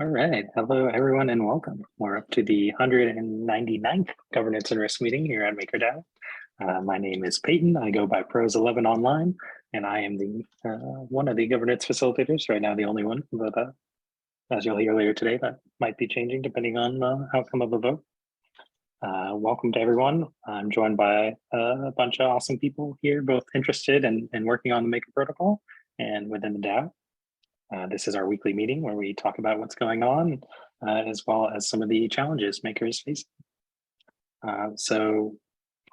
All right. Hello, everyone, and welcome. We're up to the 199th Governance and Risk meeting here at MakerDAO. My name is Peyton. I go by Pros11 online, and I am the one of the governance facilitators right now, the only one. But as you'll hear later today, that might be changing depending on the outcome of the vote. Welcome to everyone. I'm joined by a bunch of awesome people here, both interested in working on the Maker protocol and within the DAO. This is our weekly meeting where we talk about what's going on, as well as some of the challenges makers face. So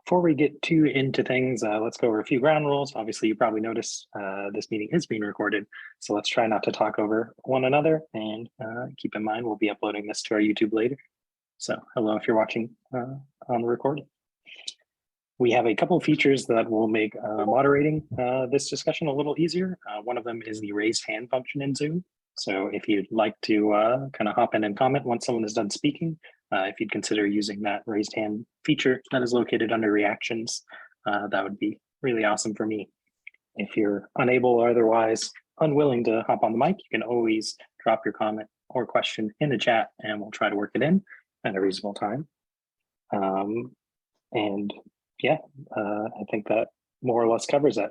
before we get too into things, let's go over a few ground rules. Obviously, you probably noticed this meeting is being recorded, so let's try not to talk over one another, and keep in mind we'll be uploading this to our YouTube later. So hello if you're watching on the recording. We have a couple of features that will make moderating this discussion a little easier. One of them is the raised hand function in Zoom. So if you'd like to kind of hop in and comment once someone is done speaking, if you'd consider using that raised hand feature that is located under reactions, that would be really awesome for me. If you're unable or otherwise unwilling to hop on the mic, you can always drop your comment or question in the chat and we'll try to work it in at a reasonable time. And yeah, I think that more or less covers that.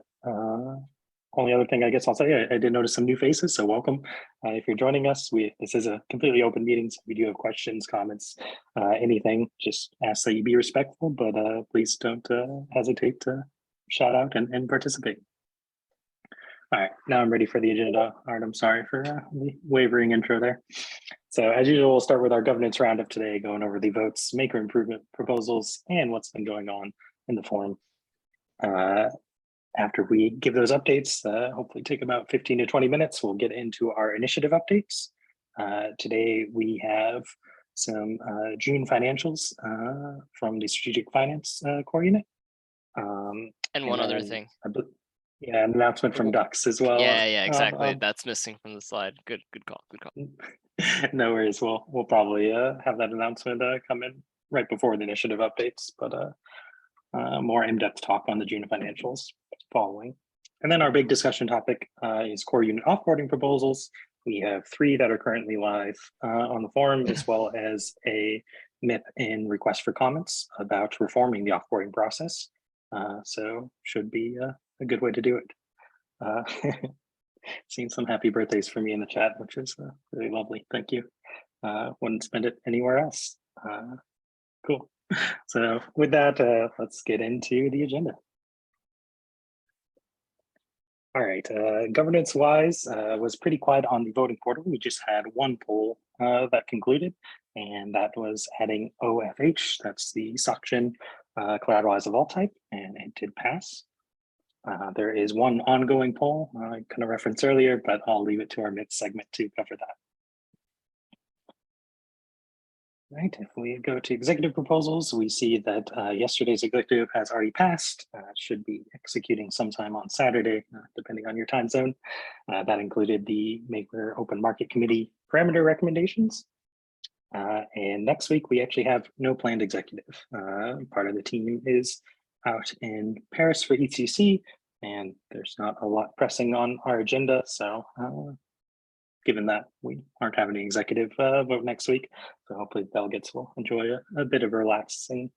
Only other thing I guess I'll say, I did notice some new faces, so welcome. If you're joining us, this is a completely open meeting, so if you do have questions, comments, anything, just ask that you be respectful, but please don't hesitate to shout out and participate. All right, now I'm ready for the agenda. Art, I'm sorry for the wavering intro there. So as usual, we'll start with our governance roundup today, going over the votes, maker improvement proposals, and what's been going on in the forum. After we give those updates, hopefully take about 15 to 20 minutes, we'll get into our initiative updates. Today we have some June financials from the Strategic Finance Core Unit. And one other thing. Yeah, an announcement from Ducks as well. Yeah, exactly. That's missing from the slide. Good call. No worries. We'll probably have that announcement come in right before the initiative updates, but more in-depth talk on the June financials following. And then our big discussion topic is core unit offboarding proposals. We have 3 that are currently live on the forum, as well as a MIP in request for comments about reforming the offboarding process. So should be a good way to do it. Seeing some happy birthdays for me in the chat, which is really lovely. Thank you. Wouldn't spend it anywhere else. Cool. So with that, let's get into the agenda. All right, governance-wise, was pretty quiet on the voting portal. We just had one poll that concluded, and that was adding OFH, that's the SOCGEN collateralized of all type, and it did pass. There is one ongoing poll I kind of referenced earlier, but I'll leave it to our mid segment to cover that. Right, if we go to executive proposals, we see that yesterday's executive has already passed. Should be executing sometime on Saturday, depending on your time zone. That included the Maker Open Market Committee parameter recommendations. And next week, we actually have no planned executive. Part of the team is out in Paris for ECC, and there's not a lot pressing on our agenda. So given that we aren't having an executive vote next week, so hopefully the delegates will enjoy a bit of relaxing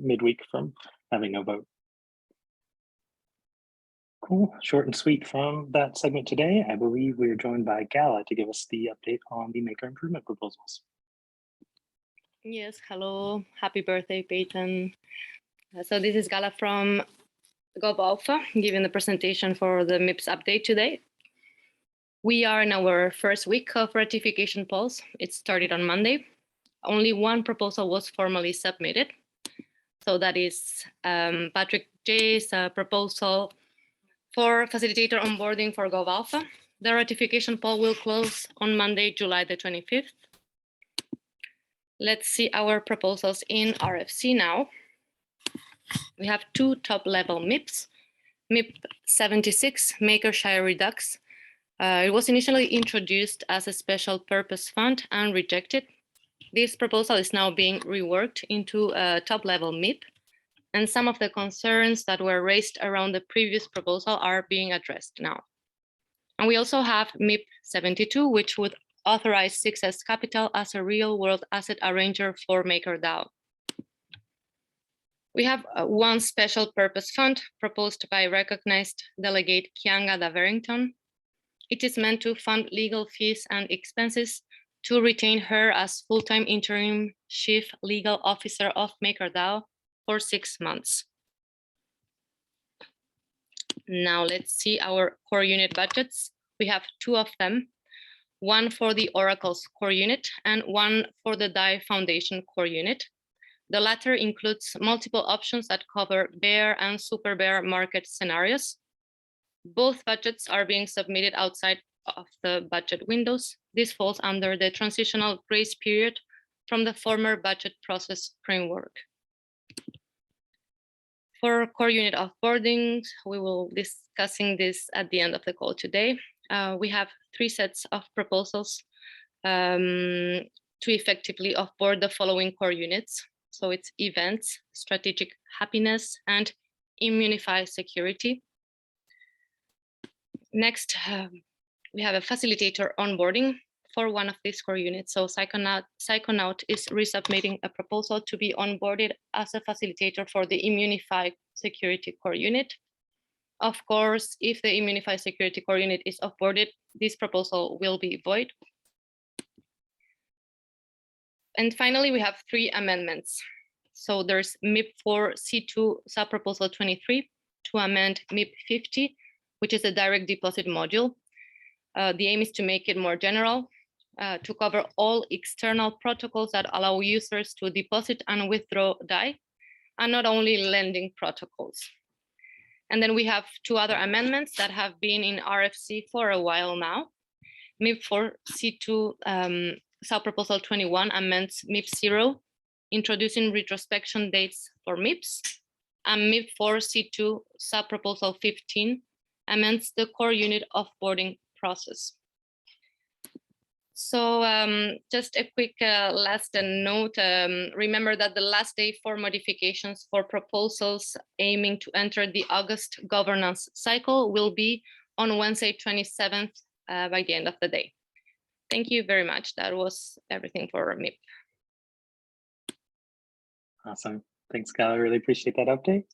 midweek from having no vote. Cool, short and sweet from that segment today. I believe we're joined by Gala to give us the update on the maker improvement proposals. Yes, hello, happy birthday, Peyton. So this is Gala from 𝘰𝘃 giving the presentation for the MIPS update today. We are in our first week of ratification polls. It started on Monday. Only one proposal was formally submitted. So that is Patrick J's proposal for facilitator onboarding for 𝘰𝘃. The ratification poll will close on Monday, July the 25th. Let's see our proposals in RFC now. We have 2 top-level MIPs. MIP 76, Maker Shire Redux. It was initially introduced as a special purpose fund and rejected. This proposal is now being reworked into a top-level MIP, and some of the concerns that were raised around the previous proposal are being addressed now. And we also have MIP 72, which would authorize Success Capital as a real-world asset arranger for MakerDAO. We have one special purpose fund proposed by recognized delegate 𝘰𝘮𝘳 𝘠𝘮𝘳. It is meant to fund legal fees and expenses to retain her as full-time interim chief legal officer of MakerDAO for 6 months. Now let's see our core unit budgets. We have 2 of them, one for the Oracle's core unit and one for the DAI Foundation core unit. The latter includes multiple options that cover bear and super bear market scenarios. Both budgets are being submitted outside of the budget windows. This falls under the transitional grace period from the former budget process framework. For core unit offboarding, we will be discussing this at the end of the call today. We have 3 sets of proposals to effectively offboard the following core units. So it's events, strategic happiness, and Immunifi security. Next, we have a facilitator onboarding for one of these core units. So Psychonaut is resubmitting a proposal to be onboarded as a facilitator for the Immunifi security core unit. Of course, if the Immunifi security core unit is offboarded, this proposal will be void. And finally, we have 3 amendments. So there's MIP4C2 subproposal 23 to amend MIP 50, which is a direct deposit module. The aim is to make it more general, to cover all external protocols that allow users to deposit and withdraw DAI, and not only lending protocols. And then we have 2 other amendments that have been in RFC for a while now. MIP4C2 subproposal 21 amends MIP 0, introducing retrospection dates for MIPs, and MIP4C2 subproposal 15 amends the core unit offboarding process. So just a quick last note, remember that the last day for modifications for proposals aiming to enter the August governance cycle will be on Wednesday, 27th by the end of the day. Thank you very much. That was everything for MIP. Awesome. Thanks, Gal. I really appreciate that update.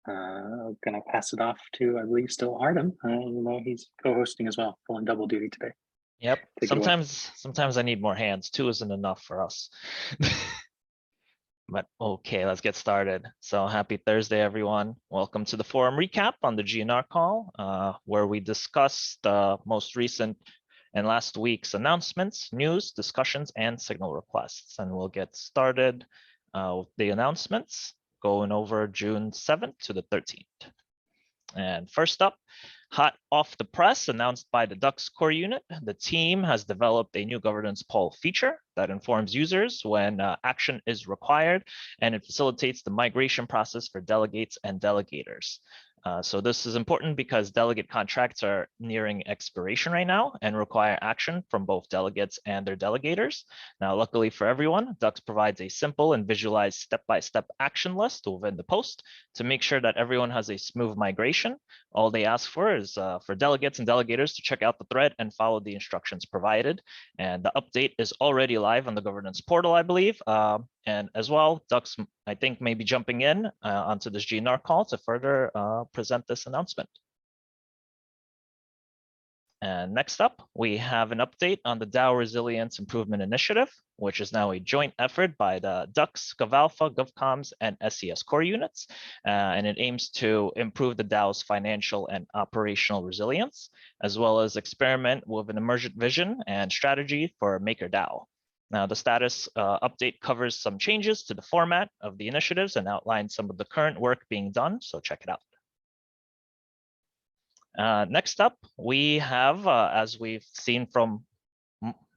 I'm going to pass it off to, I believe, still Artem. You know, he's co-hosting as well, pulling double duty today. Yep. Take Sometimes I need more hands. 2 isn't enough for us. But okay, let's get started. So happy Thursday, everyone. Welcome to the forum recap on the GNR call, where we discuss the most recent and last week's announcements, news, discussions, and signal requests. And we'll get started with the announcements, going over June 7th to the 13th. And first up, hot off the press, announced by the DUX core unit, the team has developed a new governance poll feature that informs users when action is required, and it facilitates the migration process for delegates and delegators. So this is important because delegate contracts are nearing expiration right now and require action from both delegates and their delegators. Now, luckily for everyone, DUX provides a simple and visualized step-by-step action list within the post to make sure that everyone has a smooth migration. All they ask for is for delegates and delegators to check out the thread and follow the instructions provided. And the update is already live on the governance portal, I believe. And as well, DUX, I think, may be jumping in onto this GNR call to further present this announcement. And next up, we have an update on the DAO Resilience Improvement Initiative, which is now a joint effort by the DUX, GovAlpha, GovComms, and SES core units. And it aims to improve the DAO's financial and operational resilience, as well as experiment with an emergent vision and strategy for MakerDAO. Now, the status update covers some changes to the format of the initiatives and outlines some of the current work being done, so check it out. Next up, we have, as we've seen from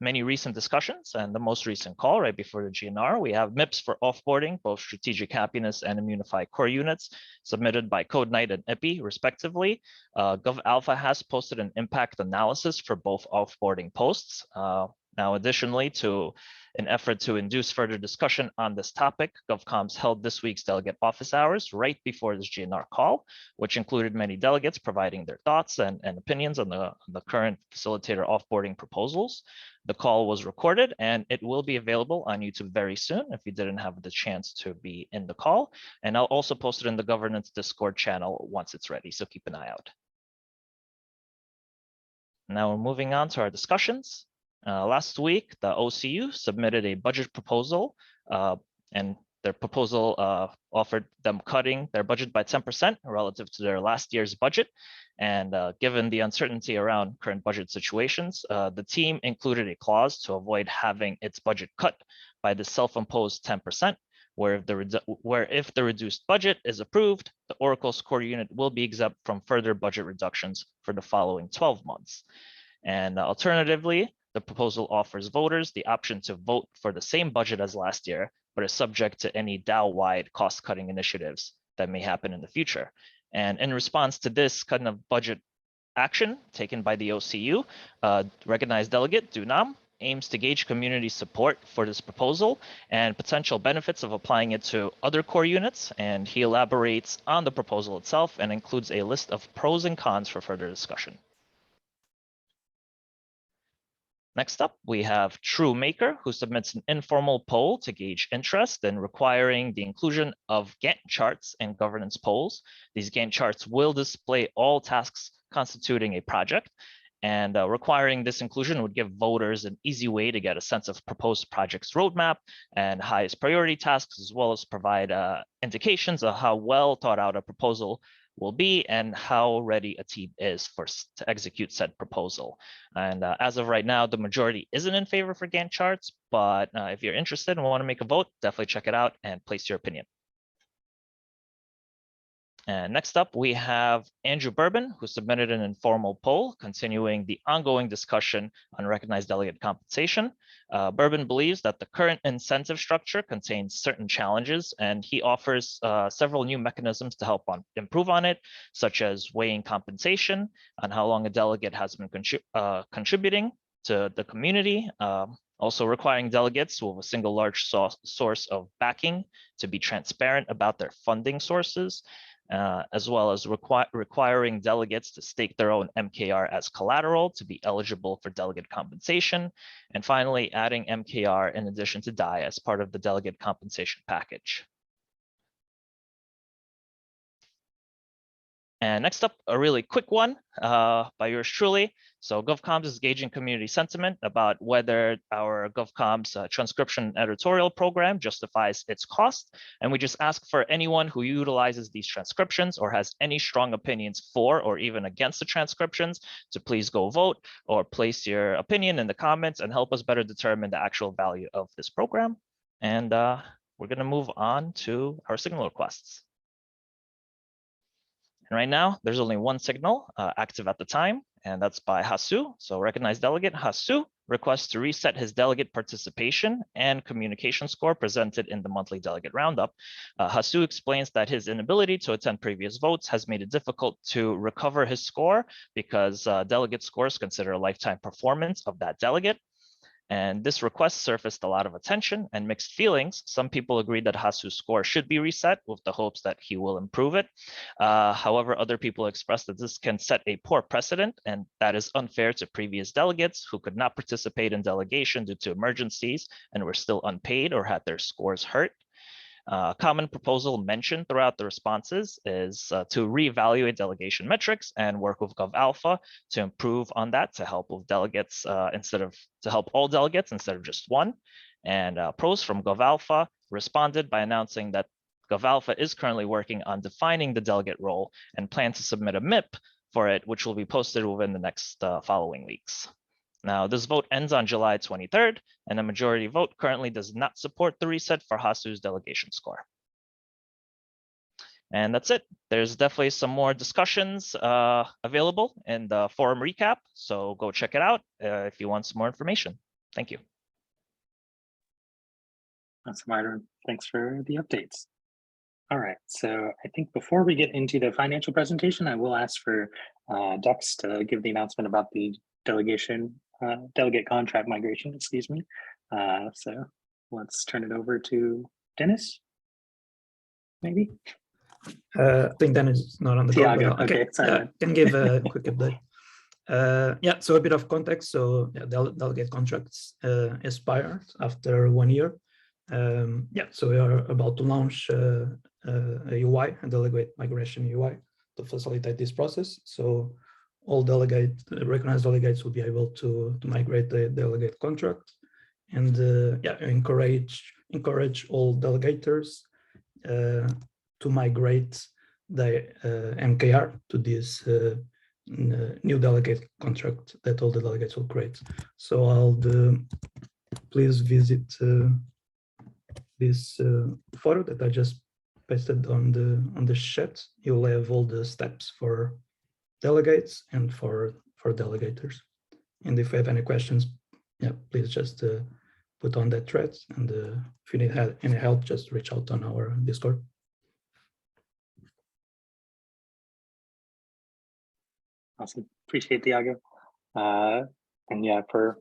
many recent discussions and the most recent call right before the GNR, we have MIPs for offboarding, both strategic happiness and Immunifi core units, submitted by 𝘬𝘦 and 𝘰𝘯, respectively. GovAlpha has posted an impact analysis for both offboarding posts. Now, additionally to In effort to induce further discussion on this topic, GovComms held this week's delegate office hours right before this GNR call, which included many delegates providing their thoughts and opinions on the current facilitator offboarding proposals. The call was recorded and it will be available on YouTube very soon if you didn't have the chance to be in the call. And I'll also post it in the governance Discord channel once it's ready, so keep an eye out. Now we're moving on to our discussions. Last week, the OCU submitted a budget proposal, and their proposal offered them cutting their budget by 10% relative to their last year's budget. And given the uncertainty around current budget situations, the team included a clause to avoid having its budget cut by the self-imposed 10%, where if the reduced budget is approved, the Oracle score unit will be exempt from further budget reductions for the following 12 months. And alternatively, the proposal offers voters the option to vote for the same budget as last year, but is subject to any DAO-wide cost-cutting initiatives that may happen in the future. And in response to this kind of budget action taken by the OCU, recognized delegate 𝘠𝘕 aims to gauge community support for this proposal and potential benefits of applying it to other core units. And he elaborates on the proposal itself and includes a list of pros and cons for further discussion. Next up, we have 𝘪𝑚aker, who submits an informal poll to gauge interest in requiring the inclusion of Gantt charts in governance polls. These Gantt charts will display all tasks constituting a project, and requiring this inclusion would give voters an easy way to get a sense of proposed project's roadmap and highest priority tasks, as well as provide indications of how well thought out a proposal will be and how ready a team is to execute said proposal. And as of right now, the majority isn't in favor for Gantt charts, but if you're interested and want to make a vote, definitely check it out and place your opinion. And next up, we have Andrew Bourbon, who submitted an informal poll continuing the ongoing discussion on recognized delegate compensation. Bourbon believes that the current incentive structure contains certain challenges, and he offers several new mechanisms to help improve on it, such as weighing compensation on how long a delegate has been contributing to the community, also requiring delegates with a single large source of backing to be transparent about their funding sources, as well as requiring delegates to stake their own MKR as collateral to be eligible for delegate compensation. And finally, adding MKR in addition to DAI as part of the delegate compensation package. And next up, a really quick one by yours truly. So GovComms is gauging community sentiment about whether our GovComms transcription editorial program justifies its cost. And we just ask for anyone who utilizes these transcriptions or has any strong opinions for or even against the transcriptions to please go vote or place your opinion in the comments and help us better determine the actual value of this program. And we're going to move on to our signal requests. And right now, there's only one signal active at the time, and that's by 𝘱𝑠u. So recognized delegate 𝘱𝑠u requests to reset his delegate participation and communication score presented in the monthly delegate roundup. 𝘱𝑠u explains that his inability to attend previous votes has made it difficult to recover his score because delegate scores consider a lifetime performance of that delegate. And this request surfaced a lot of attention and mixed feelings. Some people agreed that 𝘱𝑠u's score should be reset with the hopes that he will improve it. However, other people expressed that this can set a poor precedent and that is unfair to previous delegates who could not participate in delegation due to emergencies and were still unpaid or had their scores hurt. Common proposal mentioned throughout the responses is to reevaluate delegation metrics and work with GovAlpha to improve on that to help with delegates to help all delegates instead of just one. And pros from GovAlpha responded by announcing that GovAlpha is currently working on defining the delegate role and plan to submit a MIP for it, which will be posted within the next following weeks. Now, this vote ends on July 23rd, and a majority vote currently does not support the reset for 𝘱𝑠u's delegation score. And that's it. There's definitely some more discussions available in the forum recap, so go check it out if you want some more information. Thank you. That's Myron. Thanks for the updates. All right, so I think before we get into the financial presentation, I will ask for Dex to give the announcement about the delegate contract migration, excuse me. So let's turn it over to Dennis, maybe? I think Dennis is not on the call, Tiago, but okay, sorry. yeah, can give a quick update. Yeah, so a bit of context. So yeah, delegate contracts expired after 1 year. Yeah, so we are about to launch a UI, a delegate migration UI, to facilitate this process. So all recognized delegates will be able to migrate the delegate contract, and yeah, encourage all delegators to migrate the MKR to this new delegate contract that all the delegates will create. So please visit this photo that I just pasted on the chat. You'll have all the steps for delegates and for delegators. And if you have any questions, yeah, please just put on that thread. And if you need any help, just reach out on our Discord. Awesome, appreciate Tiago. And yeah, for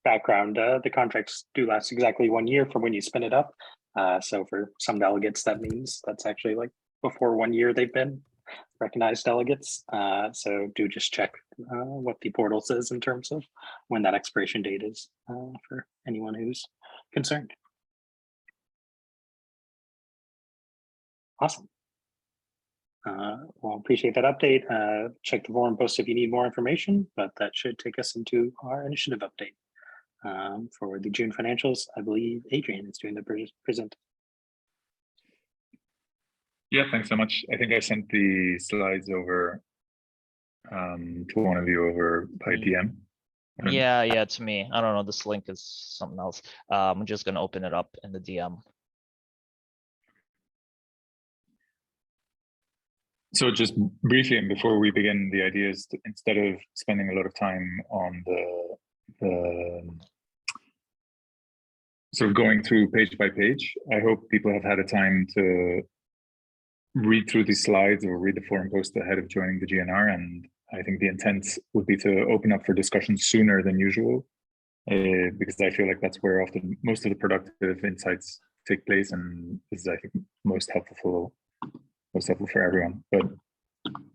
background, the contracts do last exactly 1 year from when you spin it up. So for some delegates, that means that's actually like before 1 year they've been recognized delegates. So do just check what the portal says in terms of when that expiration date is for anyone who's concerned. Awesome. Well, appreciate that update. Check the forum post if you need more information, but that should take us into our initiative update. For the June financials, I believe Adrian is doing the present. Yeah, thanks so much. I think I sent the slides over to one of you over by DM. Yeah, it's me. I don't know. This link is something else. I'm just going to open it up in the DM. So just briefly, and before we begin, the idea is to, instead of spending a lot of time on the sort of going through page by page, I hope people have had a time to read through these slides or read the forum post ahead of joining the GNR. And I think the intent would be to open up for discussion sooner than usual, because I feel like that's where often most of the productive insights take place, and this is, I think, most helpful for everyone. But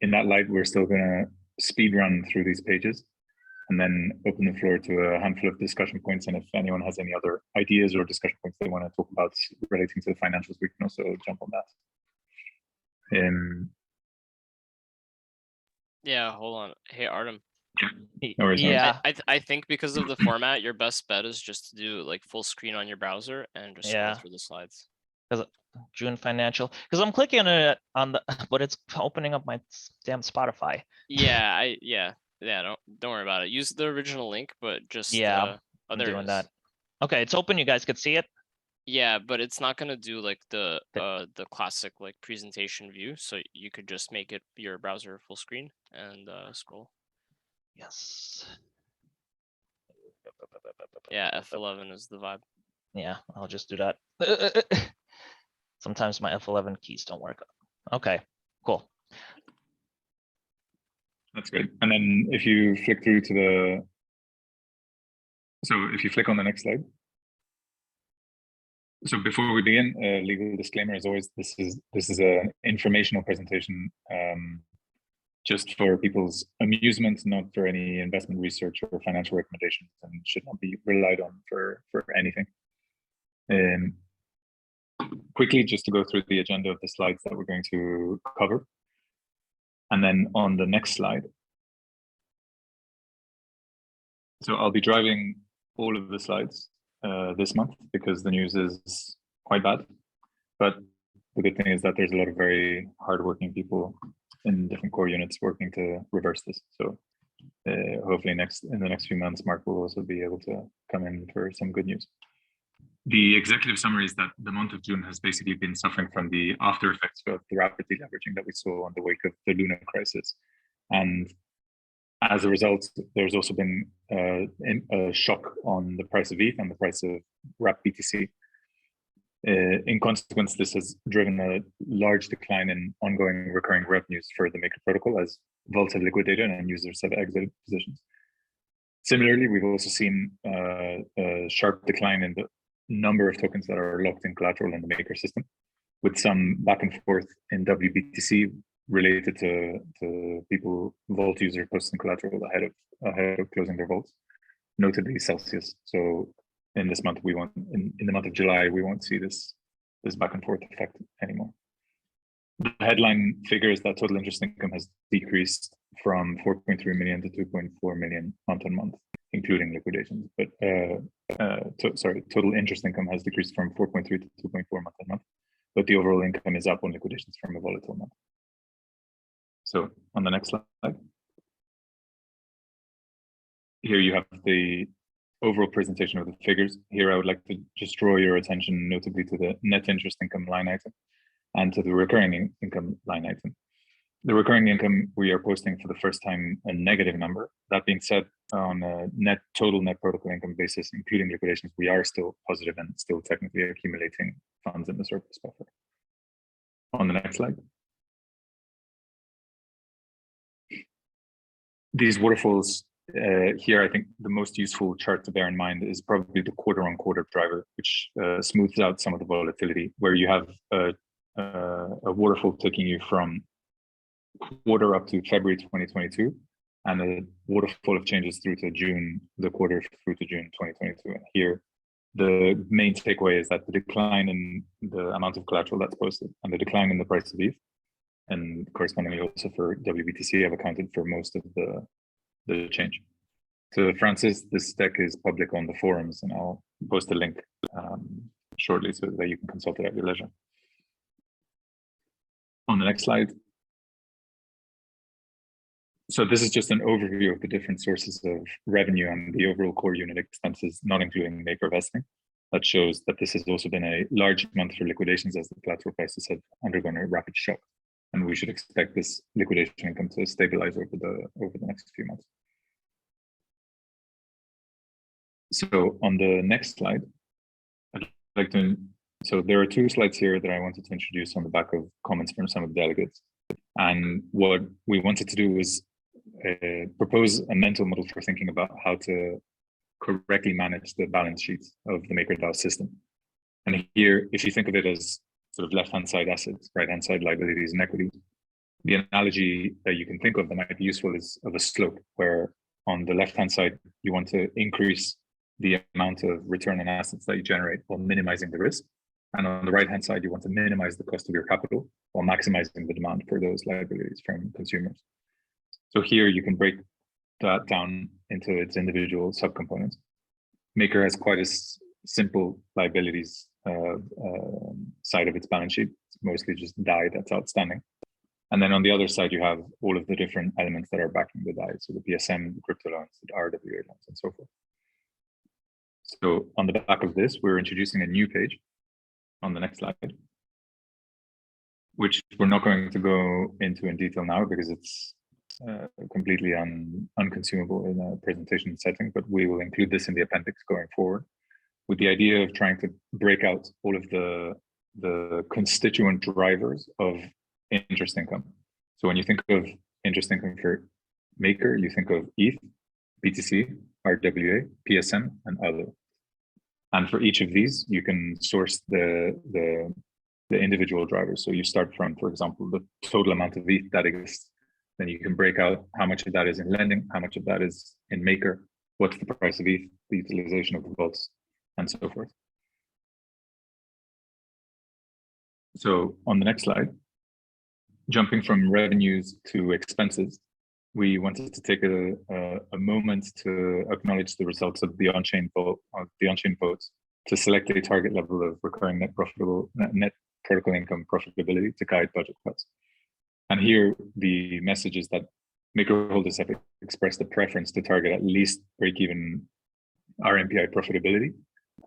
in that light, we're still going to speed run through these pages and then open the floor to a handful of discussion points. And if anyone has any other ideas or discussion points they want to talk about relating to the financials, we can also jump on that. Yeah, hold on. Hey, Artem. No worries, Yeah. I think because of the format, your best bet is just to do like full screen on your browser and just scroll through the slides. June financial, because I'm clicking on it but it's opening up my damn Spotify. Yeah, don't worry about it. Use the original link, but just I'm doing that. Okay, it's open. You guys could see it. Yeah, but it's not gonna do like the classic like presentation view. So you could just make it your browser full screen and scroll. Yes. Yeah, F11 is the vibe. Yeah, I'll just do that. Sometimes my F11 keys don't work. Okay, cool. That's great. And then if you flick through to if you flick on the next slide. So before we begin, legal disclaimer as always, this is an informational presentation, just for people's amusement, not for any investment research or financial recommendations, and should not be relied on for anything. Quickly, just to go through the agenda of the slides that we're going to cover. And then on the next slide. So I'll be driving all of the slides this month because the news is quite bad. But the good thing is that there's a lot of very hardworking people in different core units working to reverse this. So hopefully in the next few months, Mark will also be able to come in for some good news. The executive summary is that the month of June has basically been suffering from the after effects of the rapid deleveraging that we saw on the wake of the Luna crisis. And as a result, there's also been a shock on the price of ETH and the price of wrap BTC. In consequence, this has driven a large decline in ongoing recurring revenues for the Maker protocol as vaults have liquidated and users have exited positions. Similarly, we've also seen a sharp decline in the number of tokens that are locked in collateral in the Maker system, with some back and forth in WBTC related to people, vault user posting collateral ahead of closing their vaults, notably Celsius. So in this month, we won't, in the month of July, we won't see this back and forth effect anymore. The headline figure is that total interest income has decreased from 4.3 million to 2.4 million month on month, including liquidations. But total interest income has decreased from 4.3 to 2.4 month on month, but the overall income is up on liquidations from a volatile month. So on the next slide, here you have the overall presentation of the figures. Here I would like to just draw your attention notably to the net interest income line item and to the recurring income line item. The recurring income, we are posting for the first time a negative number. That being said, on a total net protocol income basis, including liquidations, we are still positive and still technically accumulating funds in the surplus buffer. On the next slide. These waterfalls here, I think the most useful chart to bear in mind is probably the quarter-on-quarter driver, which smooths out some of the volatility, where you have a waterfall taking you from quarter up to February 2022, and a waterfall of changes through to June, the quarter through to June 2022. And here, the main takeaway is that the decline in the amount of collateral that's posted and the decline in the price of ETH, and correspondingly also for WBTC, have accounted for most of the change. So Francis, this deck is public on the forums, and I'll post a link shortly so that you can consult it at your leisure. On the next slide. So this is just an overview of the different sources of revenue and the overall core unit expenses, not including Maker vesting. That shows that this has also been a large month for liquidations as the collateral prices have undergone a rapid shock. And we should expect this liquidation income to stabilize over the next few months. So on the next slide, I'd like to, so there are two slides here that I wanted to introduce on the back of comments from some of the delegates. And what we wanted to do was propose a mental model for thinking about how to correctly manage the balance sheets of the MakerDAO system. And here, if you think of it as sort of left-hand side assets, right-hand side liabilities and equity, the analogy that you can think of that might be useful is of a slope, where on the left-hand side, you want to increase the amount of return on assets that you generate while minimizing the risk. And on the right-hand side, you want to minimize the cost of your capital while maximizing the demand for those liabilities from consumers. So here you can break that down into its individual subcomponents. Maker has quite a simple liabilities side of its balance sheet. It's mostly just DAI that's outstanding. And then on the other side, you have all of the different elements that are backing the DAI. So the PSM, the crypto loans, the RWA loans, and so forth. So on the back of this, we're introducing a new page on the next slide, which we're not going to go into in detail now because it's completely unconsumable in a presentation setting, but we will include this in the appendix going forward, with the idea of trying to break out all of the constituent drivers of interest income. So when you think of interest income for Maker, you think of ETH, BTC, RWA, PSM, and other. And for each of these, you can source the individual drivers. So you start from, for example, the total amount of ETH that exists. Then you can break out how much of that is in lending, how much of that is in Maker, what's the price of ETH, the utilization of the vaults, and so forth. So on the next slide, jumping from revenues to expenses, we wanted to take a moment to acknowledge the results of the on-chain votes to select a target level of recurring net protocol income profitability to guide budget cuts. And here, the message is that Maker holders have expressed a preference to target at least break-even RMPI profitability,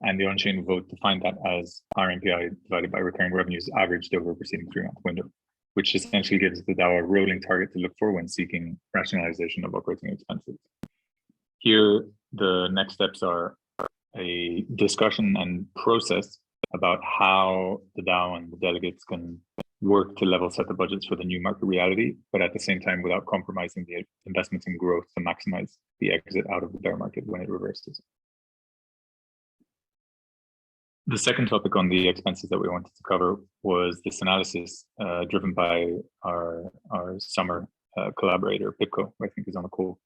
and the on-chain vote defined that as RMPI divided by recurring revenues averaged over a preceding 3-month window, which essentially gives the DAO a rolling target to look for when seeking rationalization of operating expenses. Here, the next steps are a discussion and process about how the DAO and the delegates can work to level set the budgets for the new market reality, but at the same time without compromising the investments in growth to maximize the exit out of the bear market when it reverses. The second topic on the expenses that we wanted to cover was this analysis driven by our summer collaborator, Pipco, who I think is on the call,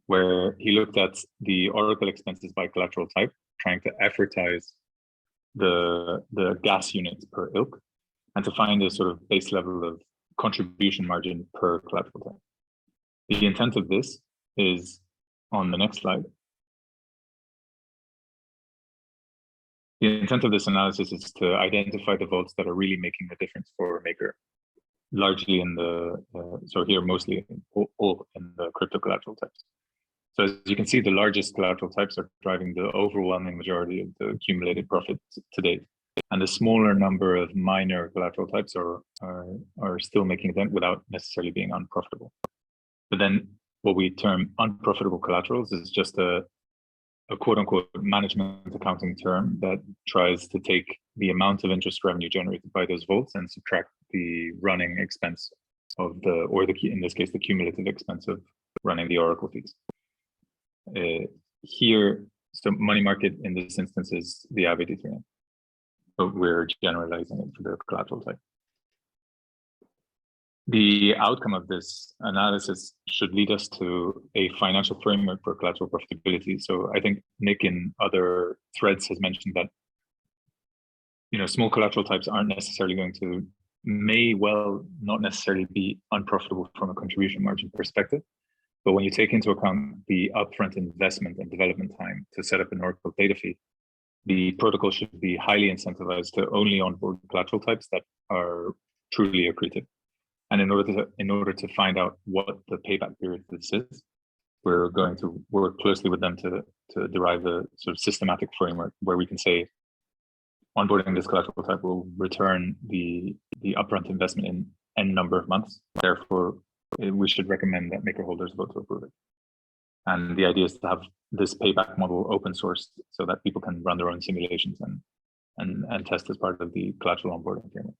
where he looked at the Oracle expenses by collateral type, trying to effortize the gas units per ilk, and to find a sort of base level of contribution margin per collateral type. The intent of this is on the next slide. The intent of this analysis is to identify the votes that are really making a difference for Maker, largely in the, so here mostly all in the crypto collateral types. So as you can see, the largest collateral types are driving the overwhelming majority of the accumulated profit to date. And the smaller number of minor collateral types are still making a dent without necessarily being unprofitable. But then what we term unprofitable collaterals is just a quote unquote management accounting term that tries to take the amount of interest revenue generated by those votes and subtract the running expense of in this case, the cumulative expense of running the Oracle fees. Here, so money market in this instance is the 𝘰𝘬𝘰𝘱𝘰𝘴, but we're generalizing it for the collateral type. The outcome of this analysis should lead us to a financial framework for collateral profitability. So I think Nick in other threads has mentioned that, you know, small collateral types aren't necessarily may well not necessarily be unprofitable from a contribution margin perspective. But when you take into account the upfront investment and development time to set up an Oracle data feed, the protocol should be highly incentivized to only onboard collateral types that are truly accretive. And in order to find out what the payback period for this is, we're going to work closely with them to derive a sort of systematic framework where we can say onboarding this collateral type will return the upfront investment in N number of months. Therefore, we should recommend that Maker holders vote to approve it. And the idea is to have this payback model open sourced so that people can run their own simulations and test as part of the collateral onboarding framework.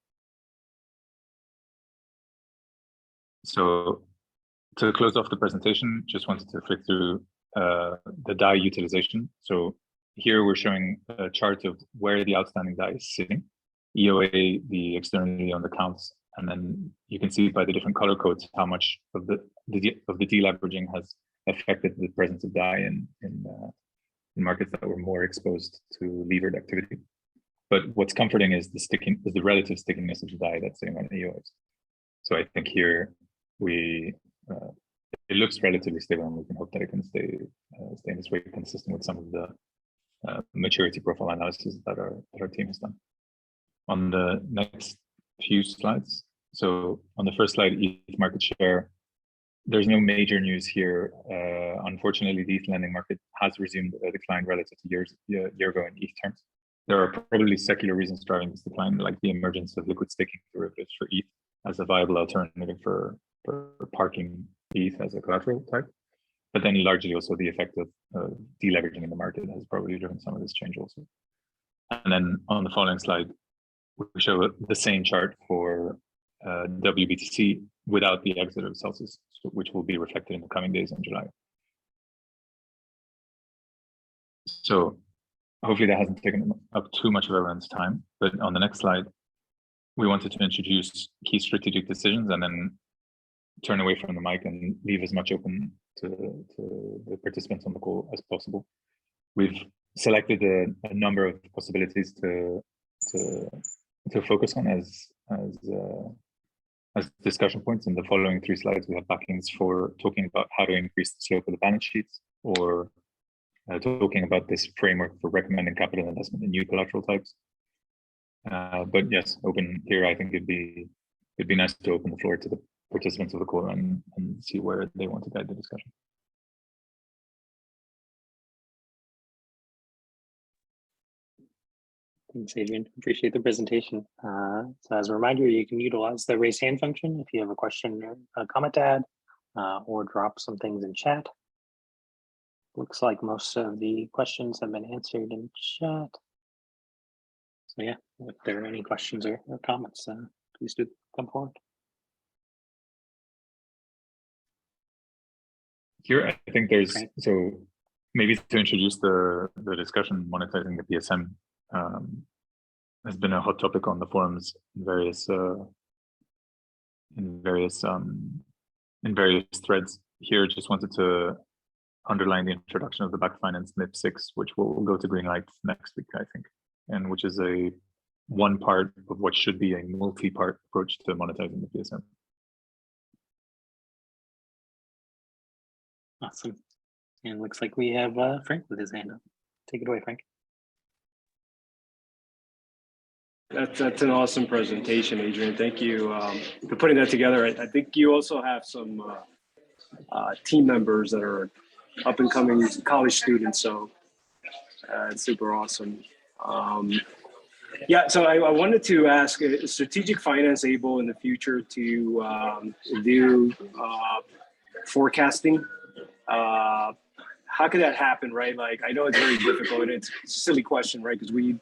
So to close off the presentation, just wanted to flick through the DAI utilization. So here we're showing a chart of where the outstanding DAI is sitting, EOA, the externally owned accounts, and then you can see by the different color codes how much of the deleveraging has affected the presence of DAI in markets that were more exposed to levered activity. But what's comforting is the relative stickiness of the DAI that's sitting on EOAs. So I think here it looks relatively stable, and we can hope that it can stay in this way, consistent with some of the maturity profile analysis that our team has done. On the next few slides, so on the first slide, ETH market share, there's no major news here. Unfortunately, the ETH lending market has resumed a decline relative to year ago in ETH terms. There are probably secular reasons driving this decline, like the emergence of liquid staking derivatives for ETH as a viable alternative for parking ETH as a collateral type. But then largely also the effect of deleveraging in the market has probably driven some of this change also. And then on the following slide, we show the same chart for WBTC without the exit of Celsius, which will be reflected in the coming days in July. So hopefully that hasn't taken up too much of everyone's time, but on the next slide, we wanted to introduce key strategic decisions and then turn away from the mic and leave as much open to the participants on the call as possible. We've selected a number of possibilities to focus on as discussion points. In the following 3 slides, we have backings for talking about how to increase the slope of the balance sheets, or talking about this framework for recommending capital investment in new collateral types. But yes, open here, I think it'd be nice to open the floor to the participants of the call and see where they want to guide the discussion. Thanks, Adrian. Appreciate the presentation. So as a reminder, you can utilize the raise hand function if you have a question or a comment to add, or drop some things in chat. Looks like most of the questions have been answered in chat. So yeah, if there are any questions or comments, please do come forward. Here, I think there's, Great. so maybe to introduce the discussion, monetizing the PSM has been a hot topic on the forums in various threads. Here, just wanted to underline the introduction of the back finance MIP 6, which will go to green light next week, I think, and which is one part of what should be a multi-part approach to monetizing the PSM. Awesome. And looks like we have Frank with his hand up. Take it away, Frank. That's an awesome presentation, Adrian. Thank you for putting that together. I think you also have some team members that are up and coming college students, so it's super awesome. Yeah, so I wanted to ask, is strategic finance able in the future to do forecasting? How could that happen, right? Like, I know it's very difficult, and it's a silly question, right? Because we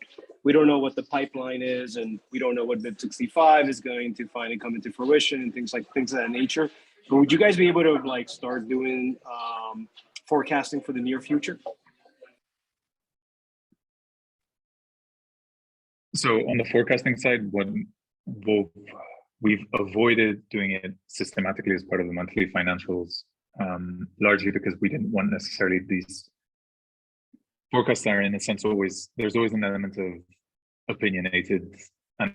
don't know what the pipeline is, and we don't know what MIP 65 is going to finally come into fruition, and things of that nature. But would you guys be able to like start doing forecasting for the near future? So on the forecasting side, we've avoided doing it systematically as part of the monthly financials, largely because we didn't want necessarily these forecasts are, in a sense, there's always an element of opinionated and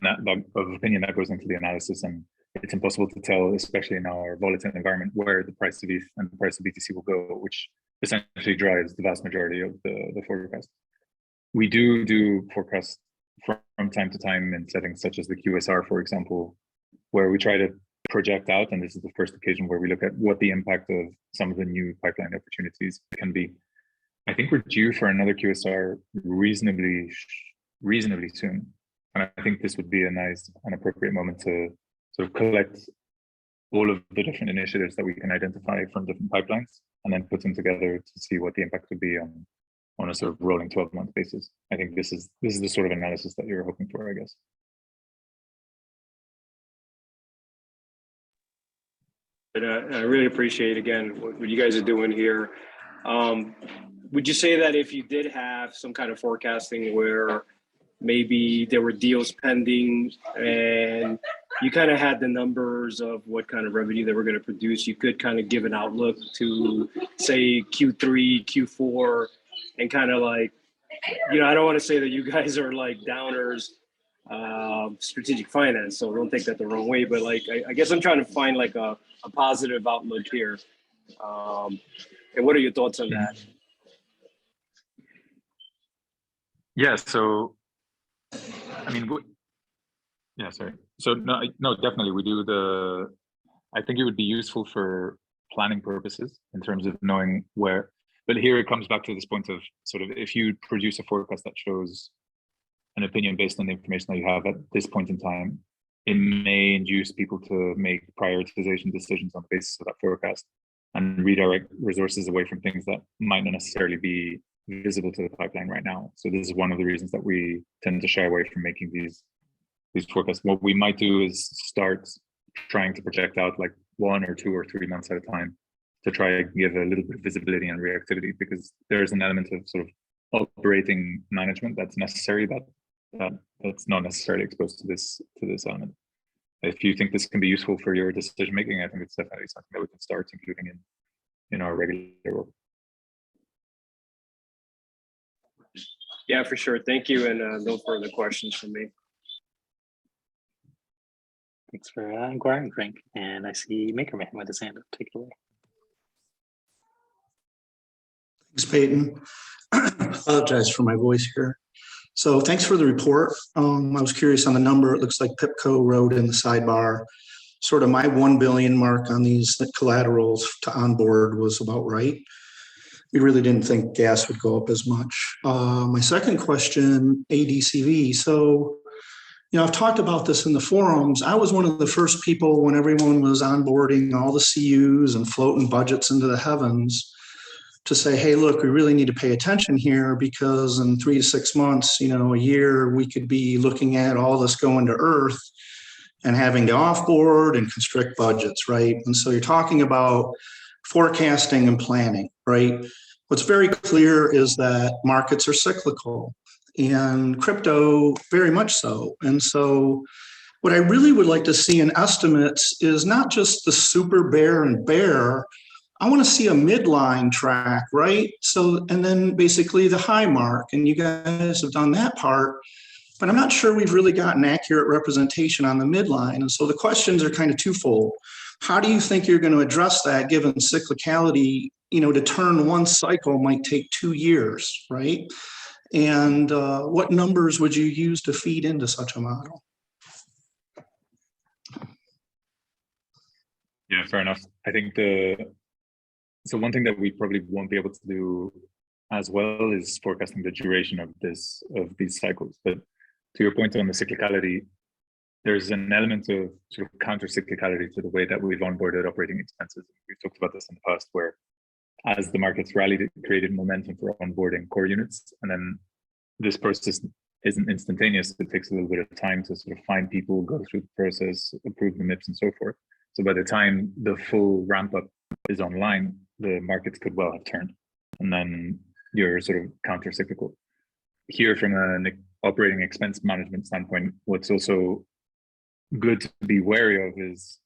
of opinion that goes into the analysis, and it's impossible to tell, especially in our volatile environment, where the price of ETH and the price of BTC will go, which essentially drives the vast majority of the forecast. We do forecasts from time to time in settings such as the QSR, for example, where we try to project out, and this is the first occasion where we look at what the impact of some of the new pipeline opportunities can be. I think we're due for another QSR reasonably soon, and I think this would be a nice and appropriate moment to sort of collect all of the different initiatives that we can identify from different pipelines, and then put them together to see what the impact would be on a sort of rolling 12-month basis. I think this is the sort of analysis that you're hoping for, I guess. And I really appreciate, again, what you guys are doing here. Would you say that if you did have some kind of forecasting where maybe there were deals pending and you kind of had the numbers of what kind of revenue they were going to produce, you could kind of give an outlook to, say, Q3, Q4, and kind of like, you know, I don't want to say that you guys are like downers, strategic finance, so don't take that the wrong way, but like, I guess I'm trying to find like a positive outlook here. And what are your thoughts on that? Yeah, so, I mean, yeah, sorry. So no, definitely we do I think it would be useful for planning purposes in terms of knowing where, but here it comes back to this point of sort of, if you produce a forecast that shows an opinion based on the information that you have at this point in time, it may induce people to make prioritization decisions on the basis of that forecast and redirect resources away from things that might not necessarily be visible to the pipeline right now. So this is one of the reasons that we tend to shy away from making these forecasts. What we might do is start trying to project out like 1 or 2 or 3 months at a time to try and give a little bit of visibility and reactivity, because there's an element of sort of operating management that's necessary that's not necessarily exposed to this element. If you think this can be useful for your decision making, I think it's definitely something that we can start including in our regular work. Yeah, for sure. Thank you, and no further questions from me. Thanks for inquiring, Frank. And I see Makerman with his hand up. Take it away. Thanks, Peyton. Apologize for my voice here. So thanks for the report. I was curious on the number. It looks like PIPCO wrote in the sidebar, sort of my 1 billion mark on these collaterals to onboard was about right. We really didn't think gas would go up as much. My second question, ADCV. So, you know, I've talked about this in the forums. I was one of the first people when everyone was onboarding all the CUs and floating budgets into the heavens to say, hey, look, we really need to pay attention here, because in 3 to 6 months, you know, a year, we could be looking at all this going to earth. and having to offboard and constrict budgets, right? And so you're talking about forecasting and planning, right? What's very clear is that markets are cyclical, and crypto very much so. And so what I really would like to see in estimates is not just the super bear and bear. I want to see a midline track, right? So, and then basically the high mark, and you guys have done that part, but I'm not sure we've really got an accurate representation on the midline. And so the questions are kind of twofold. How do you think you're going to address that given cyclicality? You know, to turn one cycle might take 2 years, right? And what numbers would you use to feed into such a model? Yeah, fair enough. I think so one thing that we probably won't be able to do as well is forecasting the duration of these cycles. But to your point on the cyclicality, there's an element of sort of counter cyclicality to the way that we've onboarded operating expenses. We've talked about this in the past, where as the markets rallied, it created momentum for onboarding core units. And then this process isn't instantaneous. It takes a little bit of time to sort of find people, go through the process, approve the MIPs and so forth. So by the time the full ramp up is online, the markets could well have turned. And then you're sort of counter cyclical. Here from an operating expense management standpoint, what's also good to be wary of is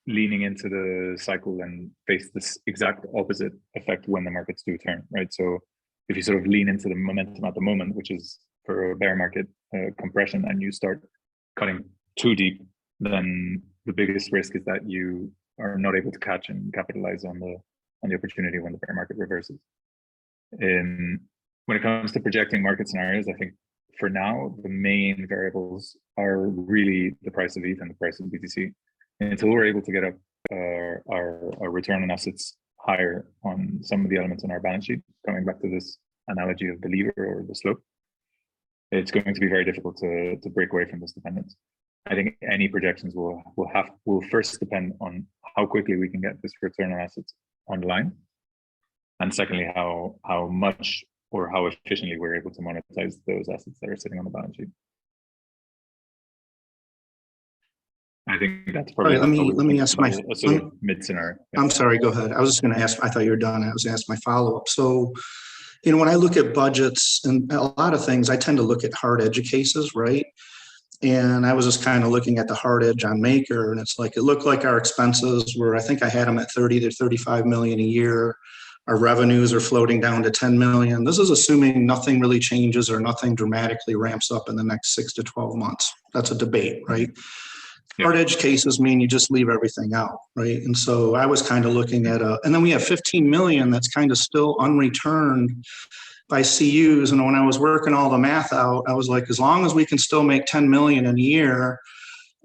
leaning into the cycle and face this exact opposite effect when the markets do turn, right? So if you sort of lean into the momentum at the moment, which is for a bear market compression, and you start cutting too deep, then the biggest risk is that you are not able to catch and capitalize on the opportunity when the bear market reverses. When it comes to projecting market scenarios, I think for now, the main variables are really the price of ETH and the price of BTC. And until we're able to get up our return on assets higher on some of the elements on our balance sheet, coming back to this analogy of the lever or the slope, it's going to be very difficult to break away from this dependence. I think any projections will first depend on how quickly we can get this return on assets online, and secondly, how much or how efficiently we're able to monetize those assets that are sitting on the balance sheet. I think that's probably. All right, let me ask my sort of mid scenario. Yeah. I'm sorry, go ahead. I was just going to ask. I thought you were done. I was going to ask my follow up. So, you know, when I look at budgets and a lot of things, I tend to look at hard edge cases, right? And I was just kind of looking at the hard edge on Maker, and it's like it looked like our expenses were. I think I had them at 30 to 35 million a year. Our revenues are floating down to 10 million. This is assuming nothing really changes or nothing dramatically ramps up in the next 6 to 12 months. That's a debate, right? Hard edge cases mean you just leave everything out, right? And so I was kind of looking at and then we have 15 million that's kind of still unreturned by CUs. And when I was working all the math out, I was like, as long as we can still make 10 million in a year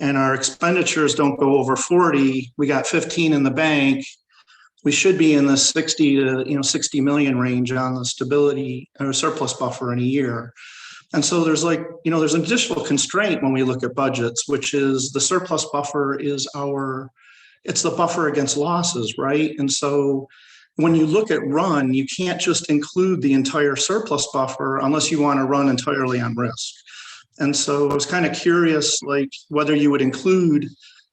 and our expenditures don't go over 40, we got 15 in the bank, we should be in the 60 to 60 million range on the stability or surplus buffer in a year. And so there's there's an additional constraint when we look at budgets, which is the surplus buffer is it's the buffer against losses, right? And so when you look at run, you can't just include the entire surplus buffer unless you want to run entirely on risk. And so I was kind of curious, like whether you would include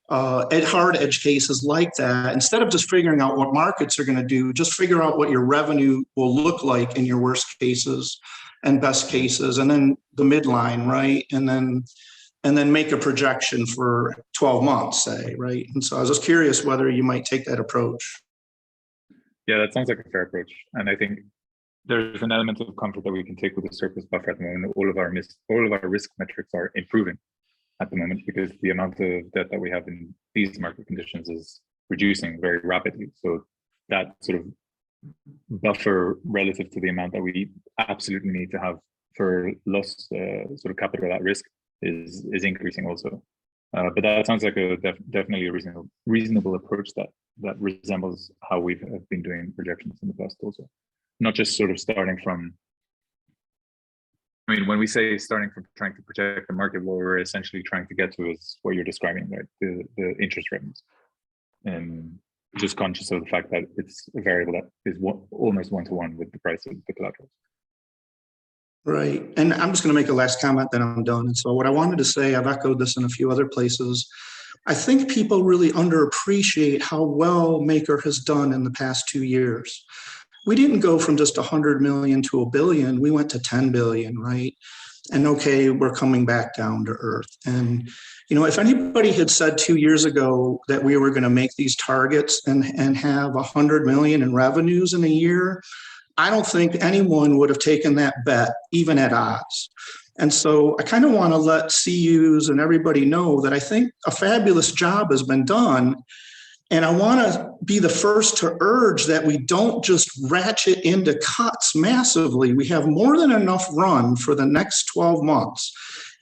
hard edge cases like that, instead of just figuring out what markets are going to do, just figure out what your revenue will look like in your worst cases and best cases, and then the midline, right? And then make a projection for 12 months, say, right? And so I was just curious whether you might take that approach. Yeah, that sounds like a fair approach. And I think there's an element of comfort that we can take with the surplus buffer at the moment. All of our risk metrics are improving at the moment because the amount of debt that we have in these market conditions is reducing very rapidly. So that sort of buffer relative to the amount that we absolutely need to have for lost sort of capital at risk is increasing also. But that sounds like definitely a reasonable approach that resembles how we've been doing projections in the past also. Not just sort of starting from, I mean, when we say starting from trying to project the market, what we're essentially trying to get to is what you're describing, right? The interest revenues. And just conscious of the fact that it's a variable that is almost one-to-one with the price of the collateral. Right. And I'm just going to make a last comment, then I'm done. And so what I wanted to say, I've echoed this in a few other places. I think people really underappreciate how well Maker has done in the past 2 years. We didn't go from just 100 million to 1 billion. We went to 10 billion, right? And okay, we're coming back down to earth. And, you know, if anybody had said 2 years ago that we were going to make these targets and have 100 million in revenues in a year, I don't think anyone would have taken that bet, even at odds. And so I kind of want to let CUs and everybody know that I think a fabulous job has been done. And I want to be the first to urge that we don't just ratchet into cuts massively. We have more than enough run for the next 12 months,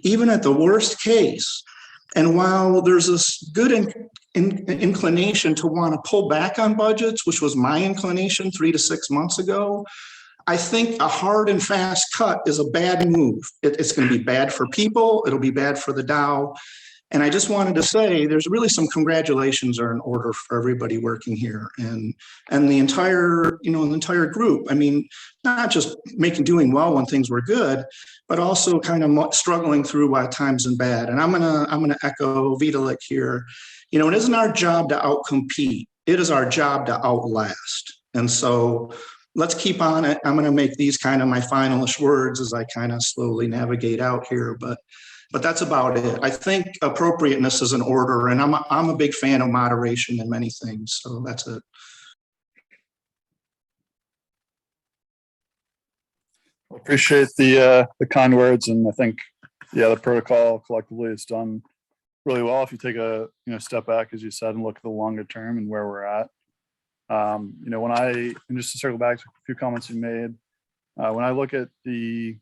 even at the worst case. And while there's this good inclination to want to pull back on budgets, which was my inclination 3 to 6 months ago, I think a hard and fast cut is a bad move. It's going to be bad for people. It'll be bad for the Dow. And I just wanted to say there's really some congratulations are in order for everybody working here and the entire, you know, the entire group. I mean, not just doing well when things were good, but also kind of struggling through why times are bad. And I'm gonna echo Vitalik here. You know, it isn't our job to outcompete. It is our job to outlast. And so let's keep on it. I'm going to make these kind of my finalish words as I kind of slowly navigate out here, but that's about it. I think appropriateness is an order, and I'm a big fan of moderation in many things. So that's it. Appreciate the kind words, and I think the protocol collectively has done really well. If you take a step back, as you said, and look at the longer term and where we're at. And just to circle back to a few comments you made, when I look at the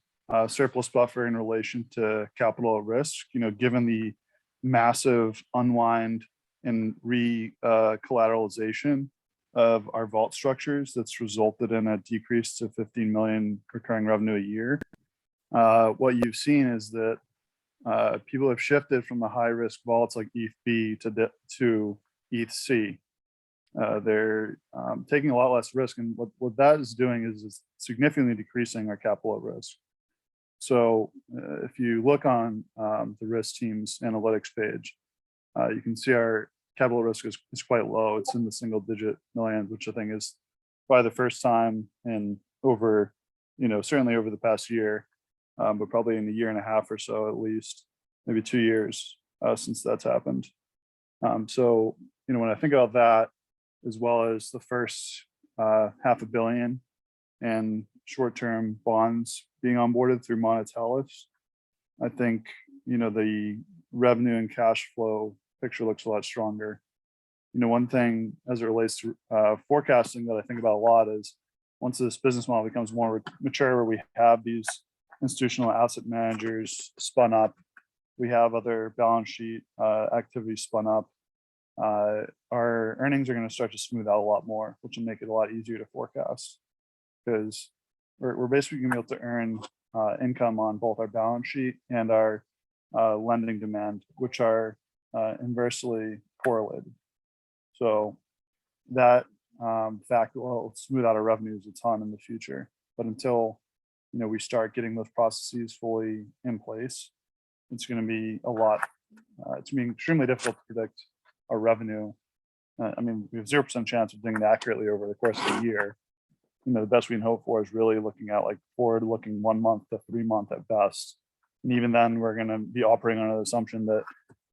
surplus buffer in relation to capital at risk, given the massive unwind and collateralization of our vault structures that's resulted in a decrease to 15 million recurring revenue a year. What you've seen is that people have shifted from the high risk vaults like 𝘰𝑃 to 𝘰𝑃. They're taking a lot less risk, and what that is doing is significantly decreasing our capital at risk. So if you look on the risk team's analytics page, you can see our capital risk is quite low. It's in the single digit millions, which I think is probably the first time in over, certainly over the past year, but probably in a year and a half or so, at least, maybe 2 years since that's happened. So, when I think about that, as well as the first $500 million and short-term bonds being onboarded through Monetalis, I think, the revenue and cash flow picture looks a lot stronger. One thing as it relates to forecasting that I think about a lot is once this business model becomes more mature, where we have these institutional asset managers spun up, we have other balance sheet activities spun up, our earnings are going to start to smooth out a lot more, which will make it a lot easier to forecast, because we're basically going to be able to earn income on both our balance sheet and our lending demand, which are inversely correlated. So that fact will smooth out our revenues a ton in the future. But until we start getting those processes fully in place, it's going to be it's going to be extremely difficult to predict our revenue. I mean, we have 0% chance of doing it accurately over the course of a year. The best we can hope for is really looking at like forward-looking 1 month to 3 month at best. And even then, we're going to be operating on an assumption that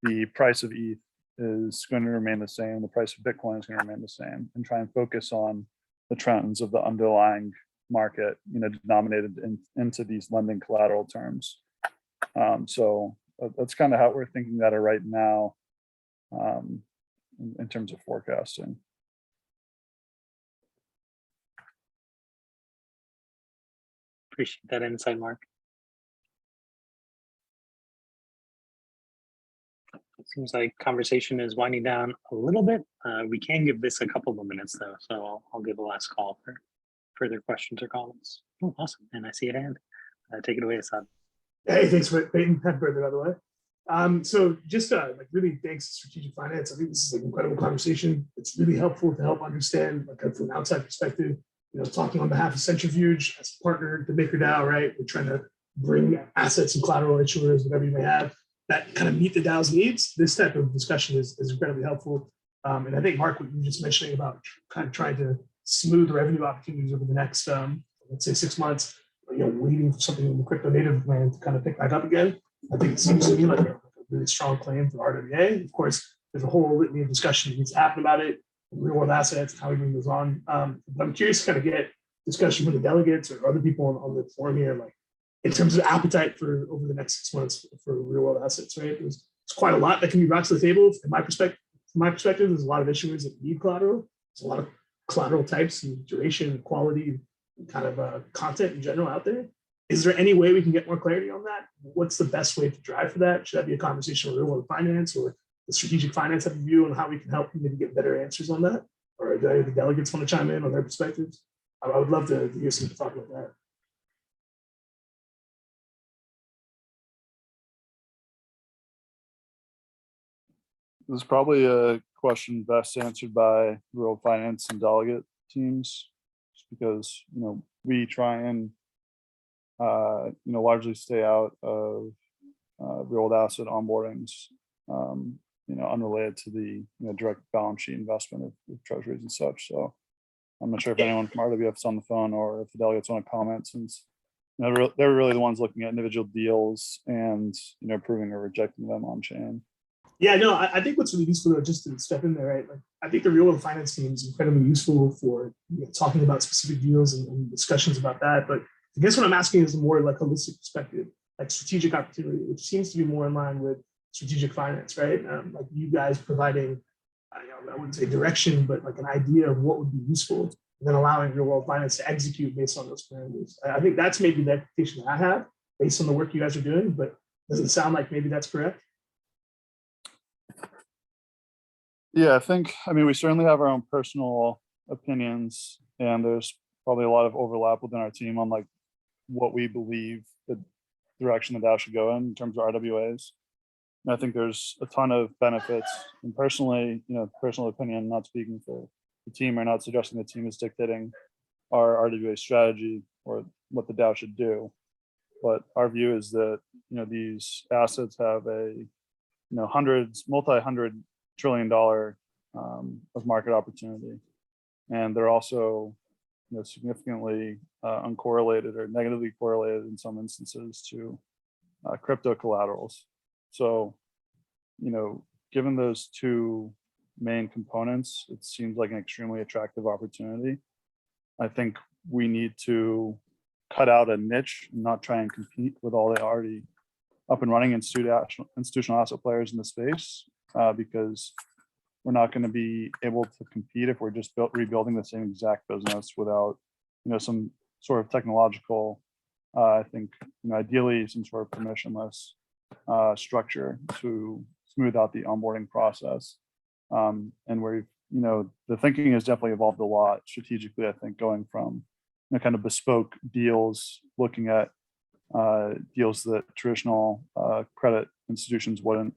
the price of ETH is going to remain the same, the price of Bitcoin is going to remain the same, and try and focus on the trends of the underlying market, denominated into these lending collateral terms. So that's kind of how we're thinking about it right now, in terms of forecasting. Appreciate that insight, Mark. It seems like conversation is winding down a little bit. We can give this a couple of minutes though, so I'll give a last call for further questions or comments. Oh, awesome. And I see it hand. Take it away, Assad. Hey, thanks for Peyton. Happy birthday, by the way. So just really thanks to Strategic Finance. I think this is an incredible conversation. It's really helpful to help understand from an outside perspective, talking on behalf of Centrifuge as a partner to MakerDAO, right? We're trying to bring assets and collateral issuers, whatever you may have, that kind of meet the DAO's needs. This type of discussion is incredibly helpful. And I think, Mark, what you were just mentioning about kind of trying to smooth revenue opportunities over the next, let's say 6 months, waiting for something in the crypto native land to kind of pick back up again. I think it seems to me like a really strong claim for RWA. Of course, there's a whole litany of discussion that needs to happen about it, real world assets, how we bring those on. But I'm curious to kind of get discussion from the delegates or other people on the forum here, like in terms of appetite for over the next 6 months for real world assets, right? There's quite a lot that can be brought to the table. From my perspective, there's a lot of issuers that need collateral. There's a lot of collateral types and duration and quality and kind of content in general out there. Is there any way we can get more clarity on that? What's the best way to drive for that? Should that be a conversation with real world finance or the strategic finance have a view on how we can help maybe get better answers on that? Or do any of the delegates want to chime in on their perspectives? I would love to hear some talk about that. This is probably a question best answered by real finance and delegate teams, just because we try and largely stay out of real world asset onboardings, unrelated to the direct balance sheet investment of treasuries and such. So I'm not sure if anyone from RWF is on the phone or if the delegates want to comment, since they're really the ones looking at individual deals and approving or rejecting them on chain. Yeah, no, I think what's really useful though, just to step in there, right? Like, I think the real world finance team is incredibly useful for talking about specific deals and discussions about that. But I guess what I'm asking is a more like holistic perspective, like strategic opportunity, which seems to be more in line with strategic finance, right? Like you guys providing, I wouldn't say direction, but like an idea of what would be useful, and then allowing real world finance to execute based on those parameters. I think that's maybe the expectation that I have based on the work you guys are doing, but doesn't sound like maybe that's correct. Yeah, I mean, we certainly have our own personal opinions, and there's probably a lot of overlap within our team on like what we believe the direction the DAO should go in terms of RWAs. And I think there's a ton of benefits. And personally, personal opinion, not speaking for the team or not suggesting the team is dictating our RWA strategy or what the DAO should do. But our view is that, these assets have a, multi-hundred trillion dollar of market opportunity. And they're also significantly uncorrelated or negatively correlated in some instances to crypto collaterals. So, given those two main components, it seems like an extremely attractive opportunity. I think we need to cut out a niche and not try and compete with all the already up and running institutional asset players in the space, because we're not going to be able to compete if we're just rebuilding the same exact business without, some sort of technological, I think, ideally some sort of permissionless structure to smooth out the onboarding process. And where, the thinking has definitely evolved a lot strategically, I think, going from kind of bespoke deals, looking at deals that traditional credit institutions wouldn't,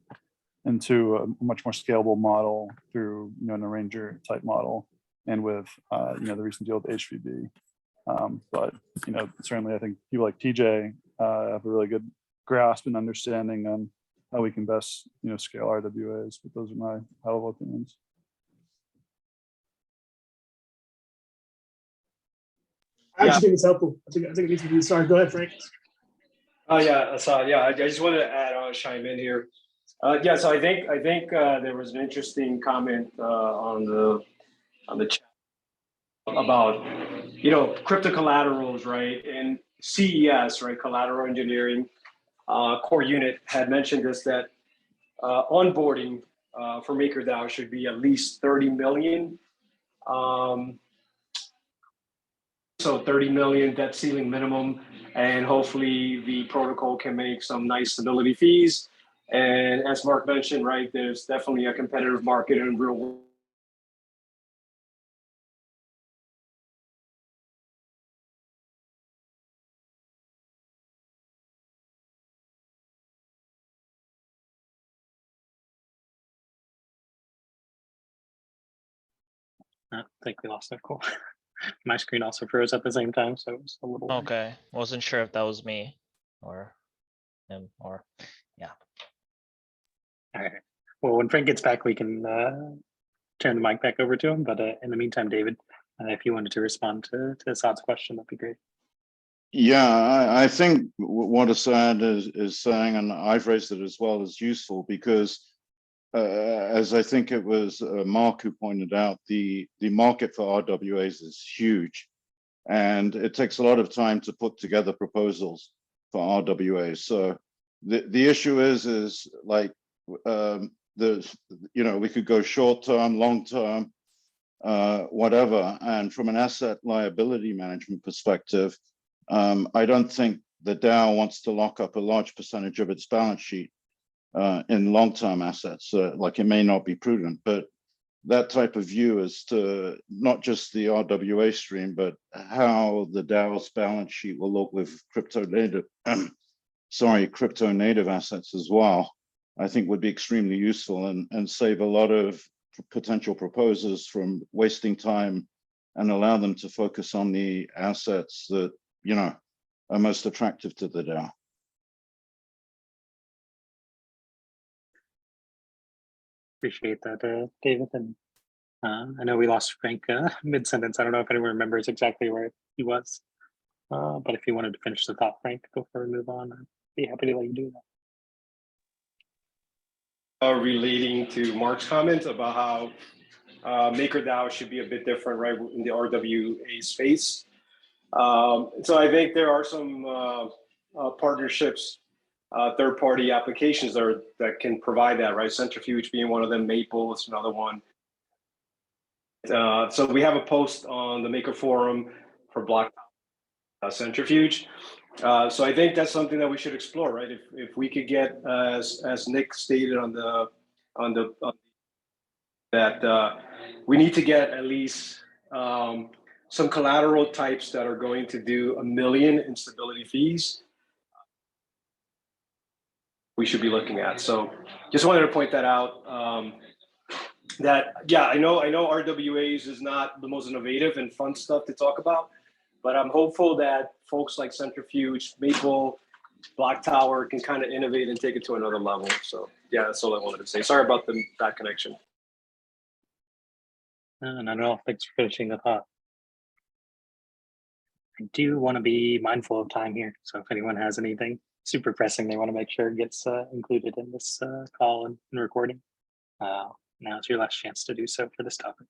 into a much more scalable model through an arranger type model, and with the recent deal with HVB. But certainly I think people like TJ have a really good grasp and understanding on how we can best scale RWAs. But those are my high level opinions. I actually think it's helpful. I think it needs to be. Sorry, go ahead, Frank. Oh yeah, Assad. Yeah, I just wanted to add on, chime in here. So I think there was an interesting comment on the chat about crypto collaterals, right? And CES, right? Collateral Engineering Core Unit had mentioned this, that onboarding for MakerDAO should be at least 30 million. So 30 million debt ceiling minimum, and hopefully the protocol can make some nice stability fees. And as Mark mentioned, right, there's definitely a competitive market in real world. I think we lost Nicole. My screen also froze at the same time, so it was a little. Okay, wasn't sure if that was me. or him or yeah. All right. Well, when Frank gets back, we can turn the mic back over to him. But in the meantime, David, if you wanted to respond to Assad's question, that'd be great. Yeah, I think what Assad is saying, and I've raised it as well, is useful because, as I think it was Mark who pointed out, the market for RWAs is huge, and it takes a lot of time to put together proposals for RWAs. So the issue is like we could go short term, long term, whatever. And from an asset liability management perspective, I don't think the DAO wants to lock up a large percentage of its balance sheet in long-term assets. Like, it may not be prudent, but that type of view as to not just the RWA stream, but how the DAO's balance sheet will look with crypto native assets as well, I think would be extremely useful and save a lot of potential proposers from wasting time and allow them to focus on the assets that, are most attractive to the DAO. Appreciate that, David. And I know we lost Frank mid-sentence. I don't know if anyone remembers exactly where he was. But if you wanted to finish the thought, Frank, before we move on, I'd be happy to let you do that. Relating to Mark's comment about how MakerDAO should be a bit different, right, in the RWA space. So I think there are some partnerships, third-party applications that can provide that, right? Centrifuge being one of them, Maple is another one. So we have a post on the Maker Forum for Block Centrifuge. So I think that's something that we should explore, right? If we could get, as Nick stated on that we need to get at least some collateral types that are going to do 1 million in stability fees, we should be looking at. So just wanted to point that out. I know RWAs is not the most innovative and fun stuff to talk about, but I'm hopeful that folks like Centrifuge, Maple, Block Tower can kind of innovate and take it to another level. So yeah, that's all I wanted to say. Sorry about the bad connection. Not at all. Thanks for finishing the thought. I do want to be mindful of time here. So if anyone has anything super pressing they want to make sure gets included in this call and recording, now's your last chance to do so for this topic.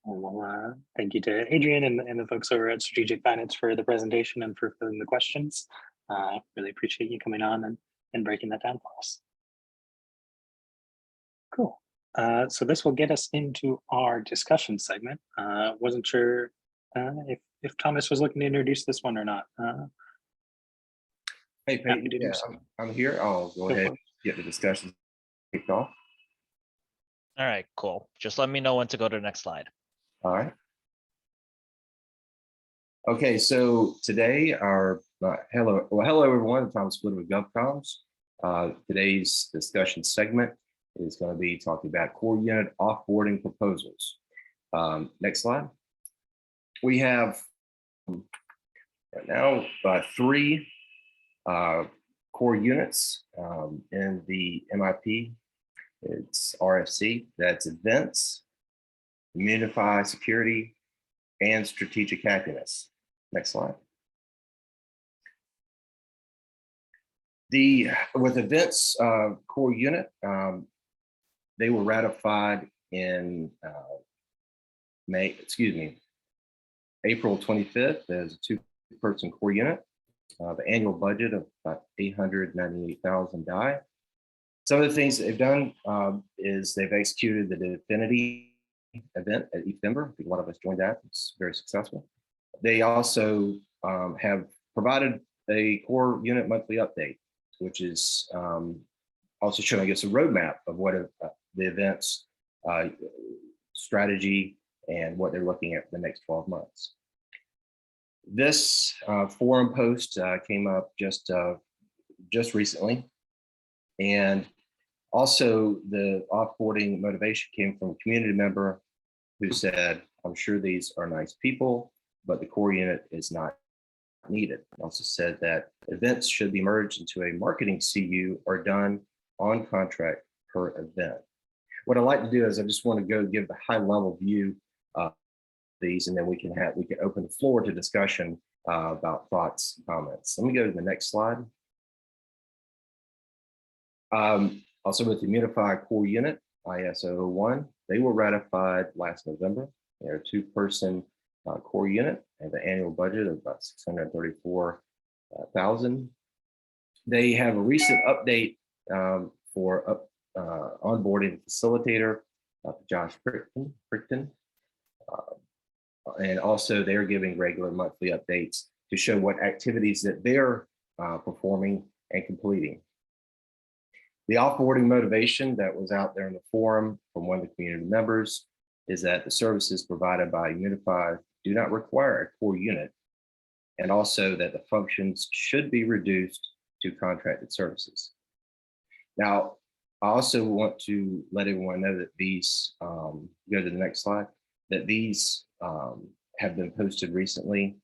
Well, thank you to Adrian and the folks over at Strategic Finance for the presentation and for filling the questions. Really appreciate you coming on and breaking that down for us. Cool. So this will get us into our discussion segment. Wasn't sure if Thomas was looking to introduce this one or not. Hey, Peyton, yeah, I'm here. I'll go ahead and get the discussion kicked off. All right, cool. Just let me know when to go to the next slide. All right. Okay, so today hello everyone. Thomas Splitter with GovComms. Today's discussion segment is going to be talking about core unit offboarding proposals. Next slide. We have right now 3 core units in the MIP. It's RFC. That's events, Immunifi security, and strategic happiness. Next slide. With events core unit, they were ratified in April 25th as a 2-person core unit. The annual budget of about 898,000 𝘬𝘰. Some of the things they've done is they've executed the Definity event at 𝘱𝑚ber. I think a lot of us joined that. It's very successful. They also have provided a core unit monthly update, which is also showing us a roadmap of what the event's strategy and what they're looking at for the next 12 months. This forum post came up just recently, and Also, the offboarding motivation came from a community member who said, I'm sure these are nice people, but the core unit is not needed. Also said that events should be merged into a marketing CU or done on contract per event. What I'd like to do is I just want to go give the high level view of these, and then we can open the floor to discussion about thoughts and comments. Let me go to the next slide. Also with the Immunifi core unit, ISO 01, they were ratified last November. They're a 2-person core unit and the annual budget of about $634,000. They have a recent update for onboarding Facilitator, Josh Crichton. And also they're giving regular monthly updates to show what activities that they're performing and completing. The offboarding motivation that was out there in the forum from one of the community members is that the services provided by Immunifi do not require a core unit, and also that the functions should be reduced to contracted services. Now, I also want to let everyone know that these, go to the next slide, that these have been posted recently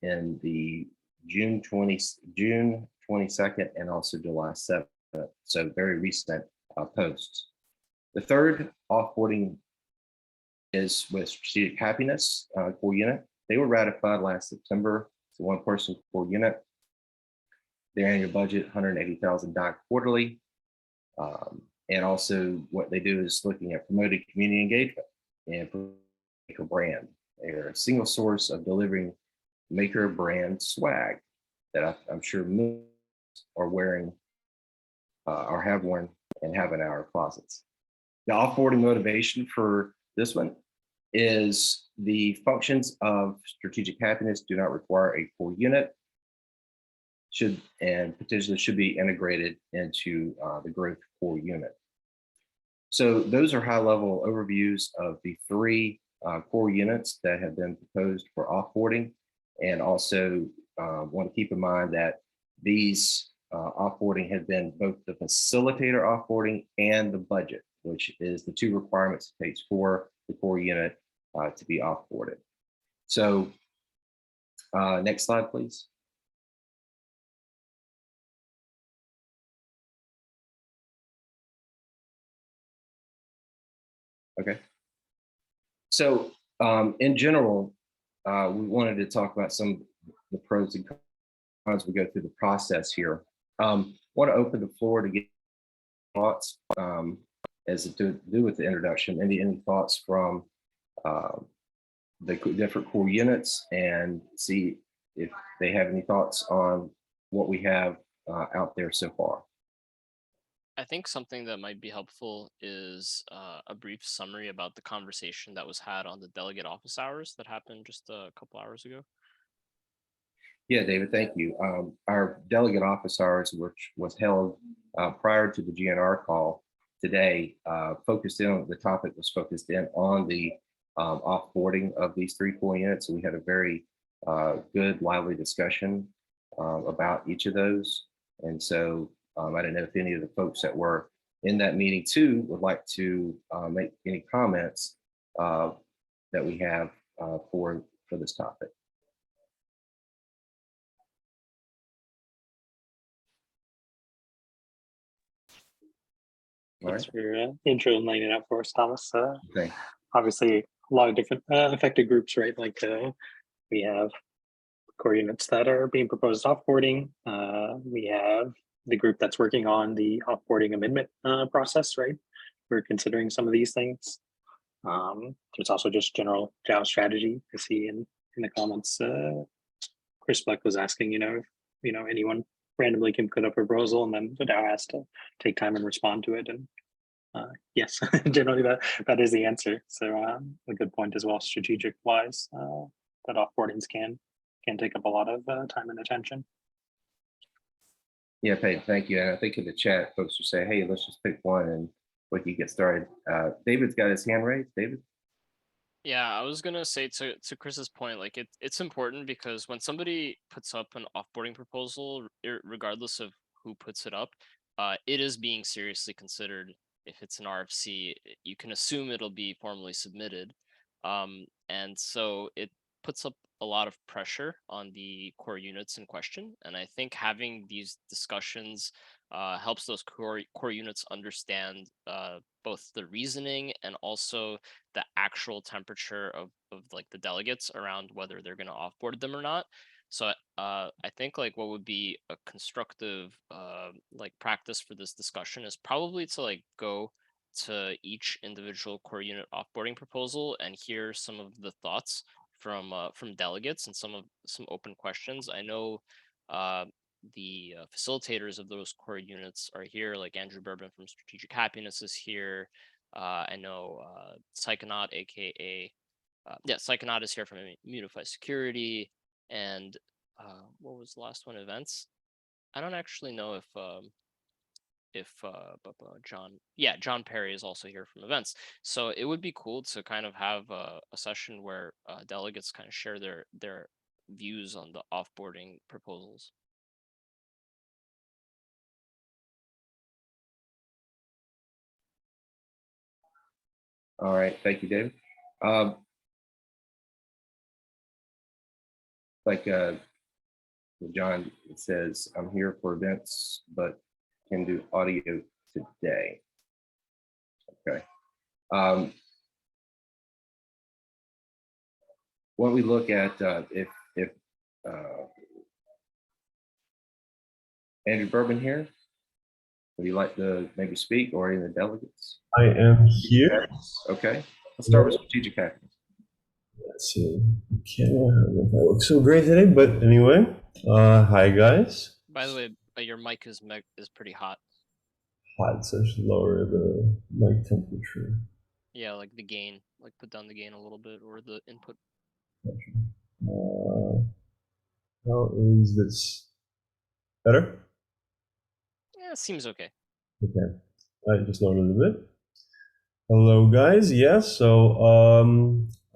in the June 22nd and also July 7th. So very recent posts. The third offboarding is with Strategic Happiness core unit. They were ratified last September. It's a 1-person core unit. Their annual budget, $180,000 quarterly. And also what they do is looking at promoting community engagement and maker brand. They're a single source of delivering maker brand swag that I'm sure millions are wearing or have worn and have in our closets. The offboarding motivation for this one is the functions of Strategic Happiness do not require a core unit, and potentially should be integrated into the growth core unit. So those are high-level overviews of the 3 core units that have been proposed for offboarding, and also want to keep in mind that these offboarding has been both the facilitator offboarding and the budget, which is the 2 requirements it takes for the core unit to be offboarded. So next slide, please. Okay. So in general, we wanted to talk about some of the pros and cons as we go through the process here. Want to open the floor to get thoughts as to do with the introduction. Any thoughts from the different core units, and see if they have any thoughts on what we have out there so far. I think something that might be helpful is a brief summary about the conversation that was had on the delegate office hours that happened just a couple hours ago. Yeah, David, thank you. Our delegate office hours, which was held prior to the GNR call today, focused in on the topic was focused in on the offboarding of these 3 core units. So we had a very good, lively discussion about each of those. And so I don't know if any of the folks that were in that meeting too would like to make any comments that we have for this topic. Thanks for your intro and laying it out for us, Thomas. Okay. Obviously, a lot of different affected groups, right? Like we have core units that are being proposed offboarding. We have the group that's working on the offboarding amendment process, right? We're considering some of these things. There's also just general JAWS strategy. I see in the comments, Chris Bleck was asking, if anyone randomly can put up a proposal, and then the DAO has to take time and respond to it. And yes, generally that is the answer. So a good point as well, strategic wise, that offboardings can take up a lot of time and attention. Yeah, Peyton, thank you. And I think in the chat, folks will say, hey, let's just pick one and we can get started. David's got his hand raised. David? Yeah, I was gonna say to Chris's point, like it's important because when somebody puts up an offboarding proposal, regardless of who puts it up, it is being seriously considered. If it's an RFC, you can assume it'll be formally submitted. And so it puts up a lot of pressure on the core units in question. And I think having these discussions helps those core units understand both the reasoning and also the actual temperature of like the delegates around whether they're going to offboard them or not. So I think like what would be a constructive like practice for this discussion is probably to like go to each individual core unit offboarding proposal and hear some of the thoughts from delegates and some open questions. I know the facilitators of those core units are here, like Andrew Bourbon from Strategic Happiness is here. I know 𝘧𝘰𝘦, aka 𝘧𝘰𝘦 is here from Immunifi Security, and what was the last one? Events. I don't actually know if John Perry is also here from events. So it would be cool to kind of have a session where delegates kind of share their views on the offboarding proposals. All right, thank you, David. Like John says, I'm here for events, but can do audio today. Okay. When we look at if Andrew Bourbon here, would you like to maybe speak, or any of the delegates? I am here. Okay, let's start with Strategic Happiness. Let's see. Camera, I don't know if that looks so great today, but anyway, hi guys. By the way, your mic is pretty hot. Hot, so I should lower the mic temperature. Yeah, like the gain, like put down the gain a little bit, or the input. How is this? Better? Yeah, it seems okay. Okay, I just lowered it a bit. Hello guys, yes, so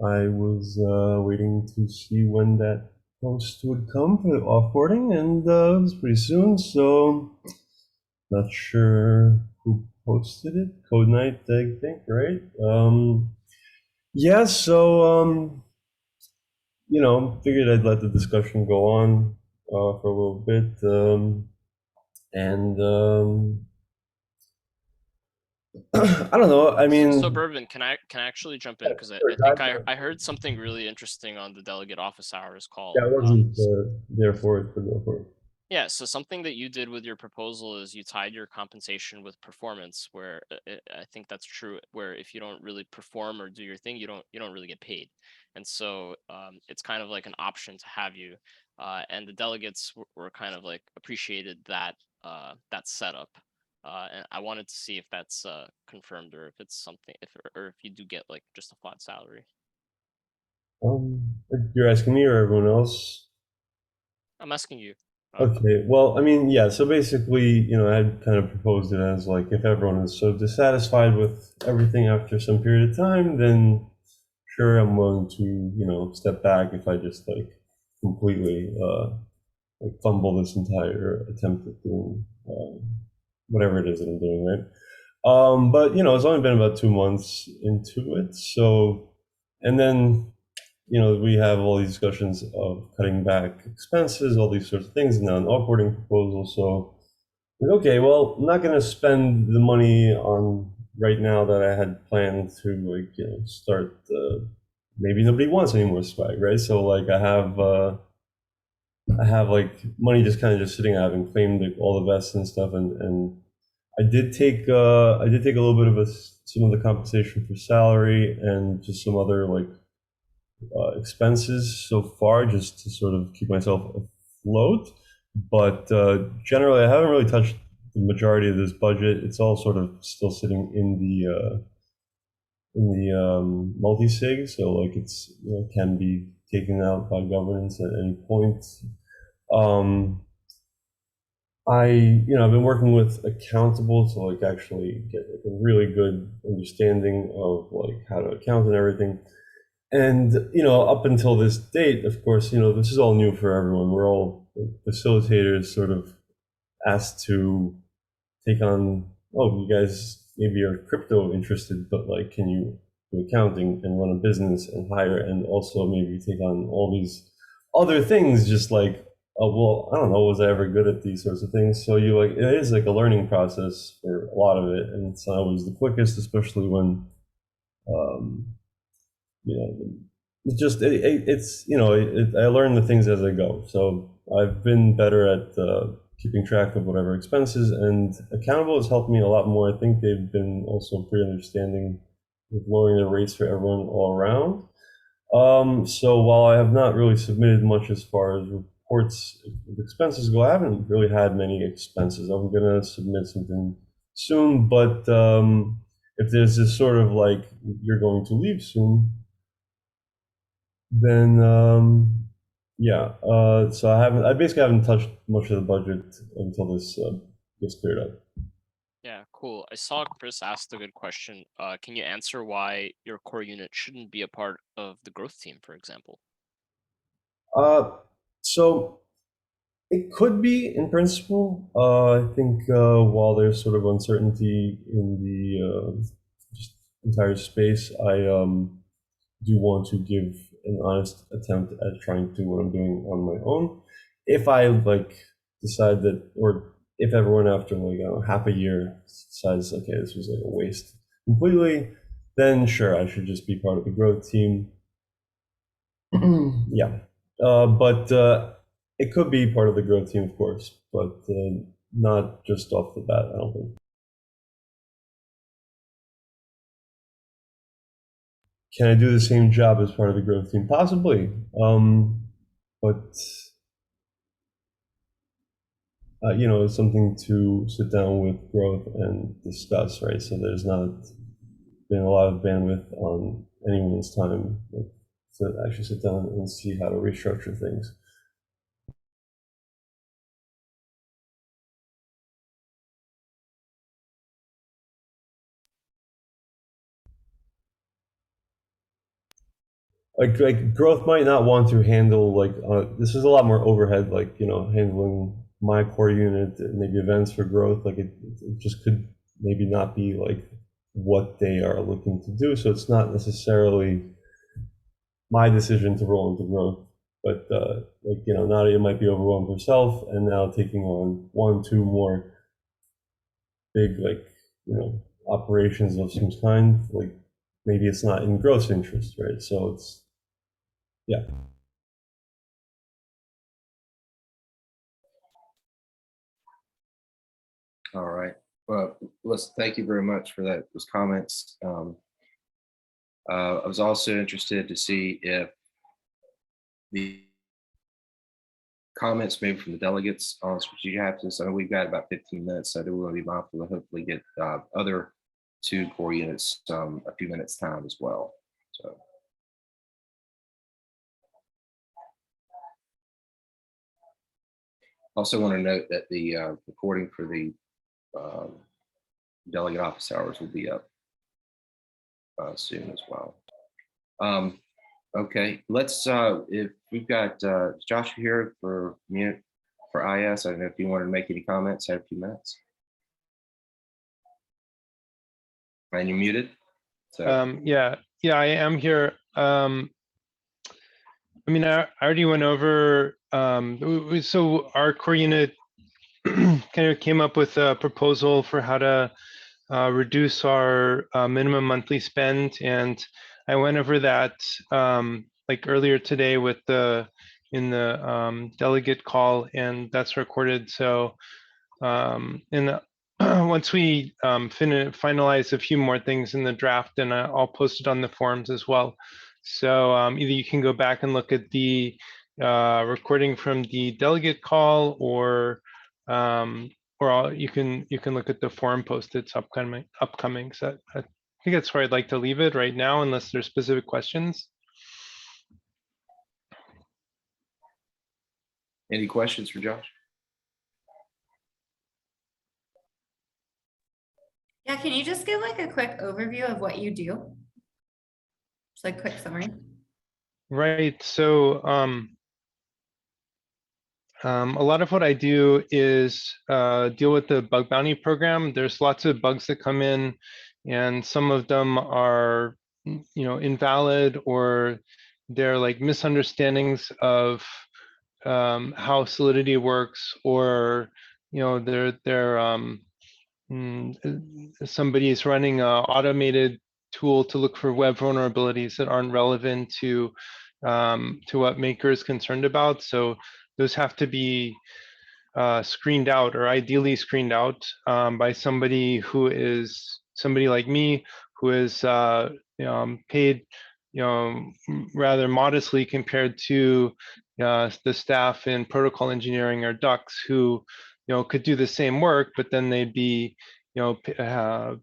I was waiting to see when that post would come for the offboarding, and it was pretty soon, so not sure who posted it. Code Night, I think, right? Yeah, so you know, figured I'd let the discussion go on for a little bit, I don't know. I mean, so Bourbon, can I actually jump in, because I think I heard something really interesting on the delegate office hours call. Yeah, I wasn't there for it, but go for it. Yeah, so something that you did with your proposal is you tied your compensation with performance, where I think that's true, where if you don't really perform or do your thing, you don't really get paid. And so it's kind of like an option to have you. And the delegates were kind of like appreciated that that setup. And I wanted to see if that's confirmed, or if it's something, or if you do get like just a flat salary. You're asking me or everyone else? I'm asking you. Okay, well, I mean, yeah, so basically, you know, I had kind of proposed it as like, if everyone is so dissatisfied with everything after some period of time, then sure, I'm willing to, you know, step back if I just like completely like fumble this entire attempt at doing whatever it is that I'm doing, right? But, you know, it's only been about 2 months into it, so, and then, you know, we have all these discussions of cutting back expenses, all these sorts of things, and now an offboarding proposal. So, okay, well, I'm not going to spend the money on right now that I had planned to, like, you know, start. Maybe nobody wants any more swag, right? So, like, I have like money just kind of just sitting. I haven't claimed like, all the vests and stuff, and I did take a little bit of some of the compensation for salary and just some other like. Expenses so far, just to sort of keep myself afloat, but generally I haven't really touched the majority of this budget. It's all sort of still sitting in the multi-sig, so like it's, you know, can be taken out by governance at any point. I've been working with Accountable to like actually get like a really good understanding of like how to account and everything. And, you know, up until this date, of course, you know, this is all new for everyone. We're all facilitators sort of asked to take on, oh, you guys maybe are crypto interested, but like, can you do accounting and run a business and hire and also maybe take on all these other things, just like, oh, well, I don't know, was I ever good at these sorts of things? So you like, it is like a learning process for a lot of it, and it's not always the quickest, especially when, you know, it's just, it's, you know, I learn the things as I go. So I've been better at keeping track of whatever expenses, and Accountable has helped me a lot more. I think they've been also pretty understanding with lowering the rates for everyone all around. So while I have not really submitted much as far as reports of expenses go, I haven't really had many expenses. I'm gonna submit something soon, but if there's this sort of like, you're going to leave soon, then yeah, so I basically haven't touched much of the budget until this gets cleared up. Yeah, cool. I saw Chris asked a good question. Can you answer why your core unit shouldn't be a part of the growth team, for example? So it could be in principle. I think while there's sort of uncertainty in the just entire space, I do want to give an honest attempt at trying to do what I'm doing on my own. If I like decide that, or if everyone after like half a year decides, okay, this was like a waste completely, then sure, I should just be part of the growth team. Yeah, but it could be part of the growth team, of course, but not just off the bat, I don't think. Can I do the same job as part of the growth team? Possibly, but you know, it's something to sit down with growth and discuss, right? So there's not been a lot of bandwidth on anyone's time to actually sit down and see how to restructure things. Like growth might not want to handle like this is a lot more overhead, like, you know, handling my core unit, maybe events for growth, like it just could maybe not be like what they are looking to do. So it's not necessarily my decision to roll into growth, but like, you know, Nadia might be overwhelmed herself and now taking on 1, 2 more big, like, you know, operations of some kind, like maybe it's not in growth's interest, right? So it's, yeah. All right. Well, thank you very much for those comments. I was also interested to see if the comments maybe from the delegates on strategic absence. I know we've got about 15 minutes, so I do want to be mindful to hopefully get other 2 core units a few minutes time as well. So. Also want to note that the recording for the delegate office hours will be up soon as well. Okay, let's, if we've got Joshua here for IS, I don't know if you wanted to make any comments, have a few minutes. And you're muted. So. Yeah, I am here. I mean, I already went over, so our core unit kind of came up with a proposal for how to reduce our minimum monthly spend, and I went over that like earlier today with in the delegate call, and that's recorded. So once we finalize a few more things in the draft, and I'll post it on the forums as well. So either you can go back and look at the recording from the delegate call, or you can look at the forum post that's upcoming. So I think that's where I'd like to leave it right now, unless there's specific questions. Any questions for Josh? Yeah, can you just give like a quick overview of what you do? Just like quick summary. Right. So A lot of what I do is deal with the bug bounty program. There's lots of bugs that come in, and some of them are, invalid, or they're like misunderstandings of how Solidity works, or somebody is running an automated tool to look for web vulnerabilities that aren't relevant to what Maker is concerned about. So those have to be screened out, or ideally screened out by somebody like me, who is paid rather modestly compared to the staff in protocol engineering or ducks, who could do the same work, but then they'd be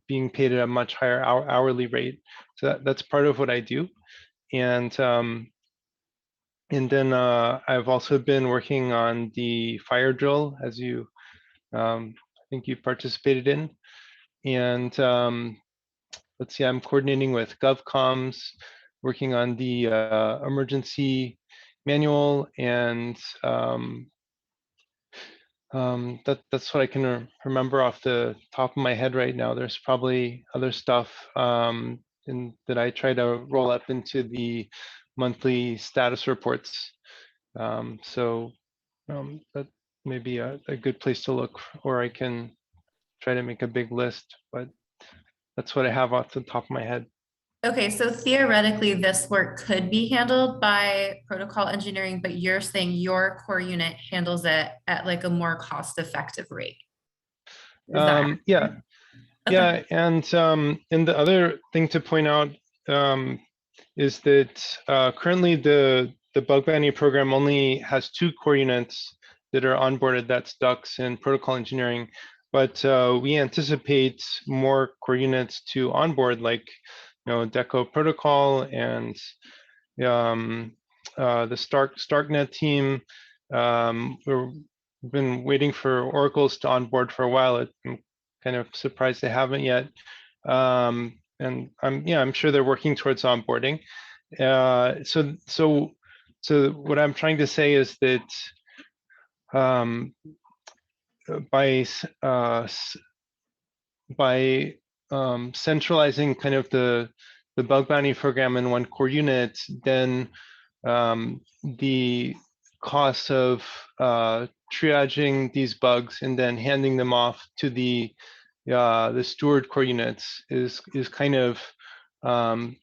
being paid at a much higher hourly rate. So that's part of what I do. And then I've also been working on the fire drill, as I think you participated in. And let's see, I'm coordinating with GovComms, working on the emergency manual, and that's what I can remember off the top of my head right now. There's probably other stuff that I try to roll up into the monthly status reports. So that may be a good place to look, or I can try to make a big list, but that's what I have off the top of my head. Okay, so theoretically, this work could be handled by protocol engineering, but you're saying your core unit handles it at like a more cost-effective rate. Yeah, okay. Yeah, and the other thing to point out is that currently the bug bounty program only has 2 core units that are onboarded. That's ducks and protocol engineering, but we anticipate more core units to onboard, like Deco protocol and the StarkNet team. We've been waiting for Oracles to onboard for a while. I'm kind of surprised they haven't yet. And I'm sure they're working towards onboarding. So what I'm trying to say is that by centralizing kind of the bug bounty program in 1 core unit, then the cost of triaging these bugs and then handing them off to the steward core units is kind of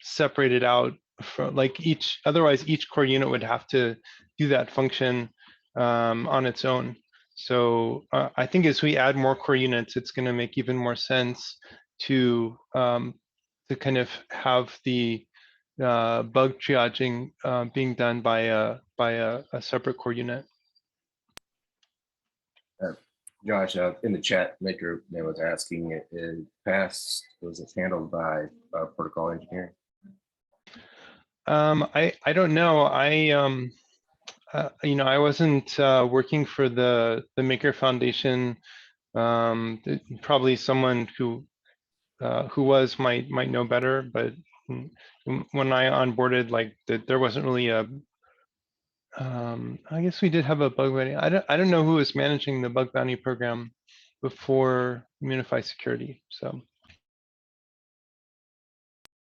separated out from, like, otherwise each core unit would have to do that function on its own. So I think as we add more core units, it's going to make even more sense to kind of have the bug triaging being done by a separate core unit. Josh, in the chat, Maker was asking, in past, was it handled by protocol engineering? I don't know. I wasn't working for the Maker Foundation. Probably someone who was might know better, but when I onboarded, like, there wasn't really a I guess we did have a bug bounty. I don't know who was managing the bug bounty program before Immunifi security. So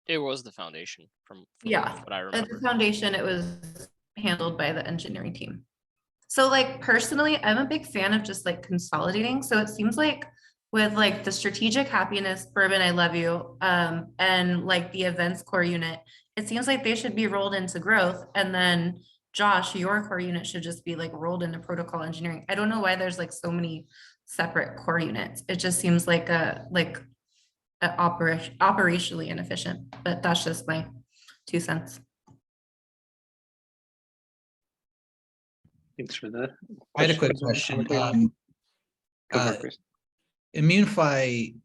it was the foundation from Yeah, what I at remember. the foundation, it was handled by the engineering team. So like personally, I'm a big fan of just like consolidating. So it seems like with like the strategic happiness, Bourbon, I love you, and like the events core unit, it seems like they should be rolled into growth. And then Josh, your core unit should just be like rolled into protocol engineering. I don't know why there's like so many separate core units. It just seems like operationally inefficient, but that's just my 2 cents. Thanks for that. I had a quick question. Chris. Immunifi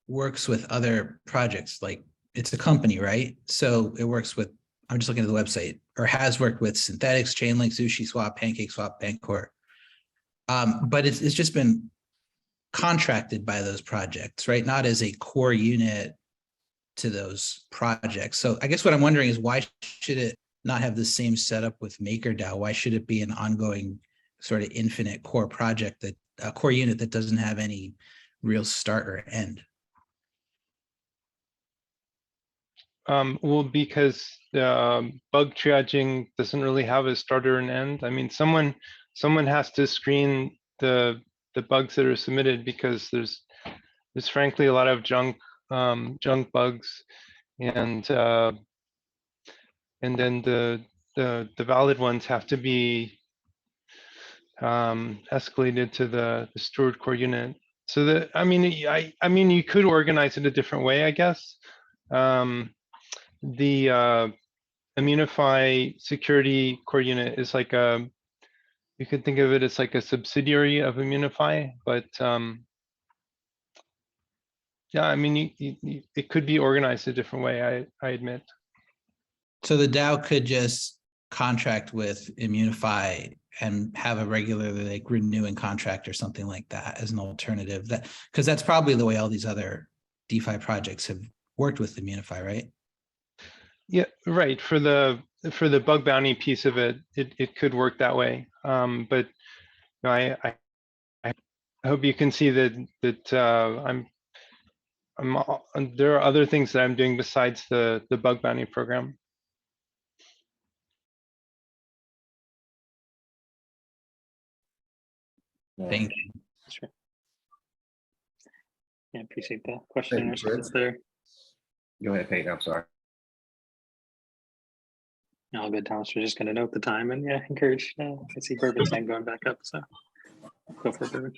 works with other projects, like it's a company, right? So it works with, I'm just looking at the website, or has worked with Synthetics, Chainlink, SushiSwap, PancakeSwap, Bancor. But it's just been contracted by those projects, right? Not as a core unit to those projects. So I guess what I'm wondering is, why should it not have the same setup with MakerDAO? Why should it be an ongoing sort of infinite core project, that a core unit that doesn't have any real start or end? Well, because bug triaging doesn't really have a starter and end. I mean, someone has to screen the bugs that are submitted, because there's frankly a lot of junk bugs, and then the valid ones have to be escalated to the stored core unit. So that, I mean, you could organize it a different way, I guess. The Immunifi security core unit is like you could think of it as like a subsidiary of Immunifi, but yeah, I mean, it could be organized a different way, I admit. So the DAO could just contract with Immunifi and have a regularly like renewing contract or something like that as an alternative, that because that's probably the way all these other DeFi projects have worked with Immunifi, right? Yeah, right. For the bug bounty piece of it, it could work that way. But you know, I hope you can see that there are other things that I'm doing besides the bug bounty program. Thank you. Sure. Yeah, appreciate the question and response there. Go ahead, Peyton. I'm sorry. All good, Thomas. We're just going to note the time and yeah, encourage. I see Bourbon's hand going back up, so go for it, Bourbon.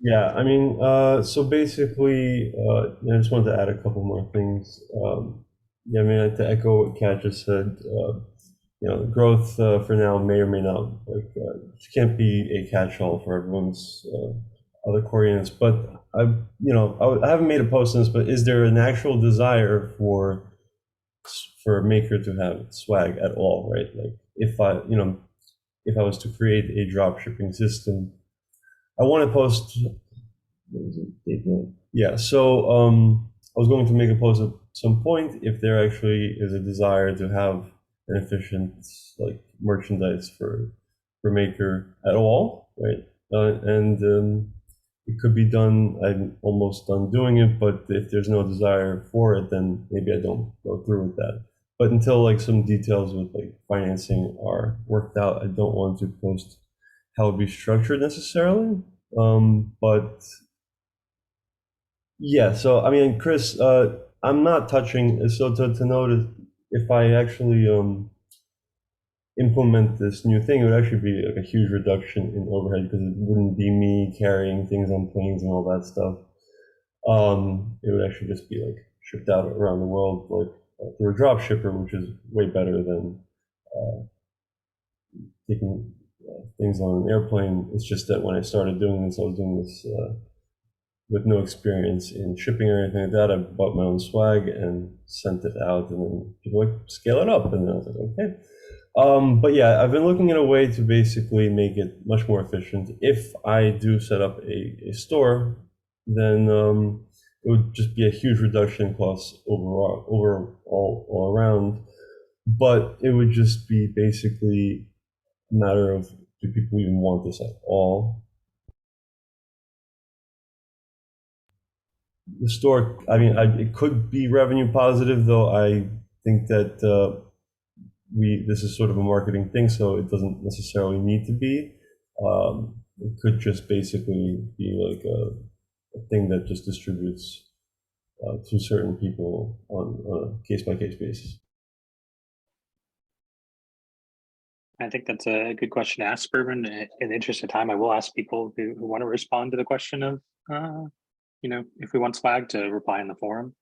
Yeah, I mean, so basically, I just wanted to add a couple more things. Yeah, I mean, to echo what Kat just said, you know, growth for now may or may not, like, can't be a catch-all for everyone's other core units. But I haven't made a post on this, but is there an actual desire for a maker to have swag at all, right? Like, if I was to create a drop shipping system, I want to post. Yeah, so I was going to make a post at some point if there actually is a desire to have an efficient like merchandise for maker at all, right? And it could be done. I'm almost done doing it, but if there's no desire for it, then maybe I don't go through with that. But until like some details with like financing are worked out, I don't want to post how it'd be structured necessarily. But yeah, so I mean, Chris, I'm not touching. So to notice, if I actually implement this new thing, it would actually be like a huge reduction in overhead because it wouldn't be me carrying things on planes and all that stuff. It would actually just be like shipped out around the world, like through a drop shipper, which is way better than taking things on an airplane. It's just that when I started doing this, I was doing this with no experience in shipping or anything like that. I bought my own swag and sent it out, and then people like scale it up, and then I was like, okay. But yeah, I've been looking at a way to basically make it much more efficient. If I do set up a store, then it would just be a huge reduction in costs overall all around. But it would just be basically a matter of, do people even want this at all? The store, I mean, it could be revenue positive, though I think that this is sort of a marketing thing, so it doesn't necessarily need to be. It could just basically be like a thing that just distributes to certain people on a case-by-case basis. I think that's a good question to ask, Bourbon. In the interest of time, I will ask people who want to respond to the question of, if we want swag, to reply in the forum.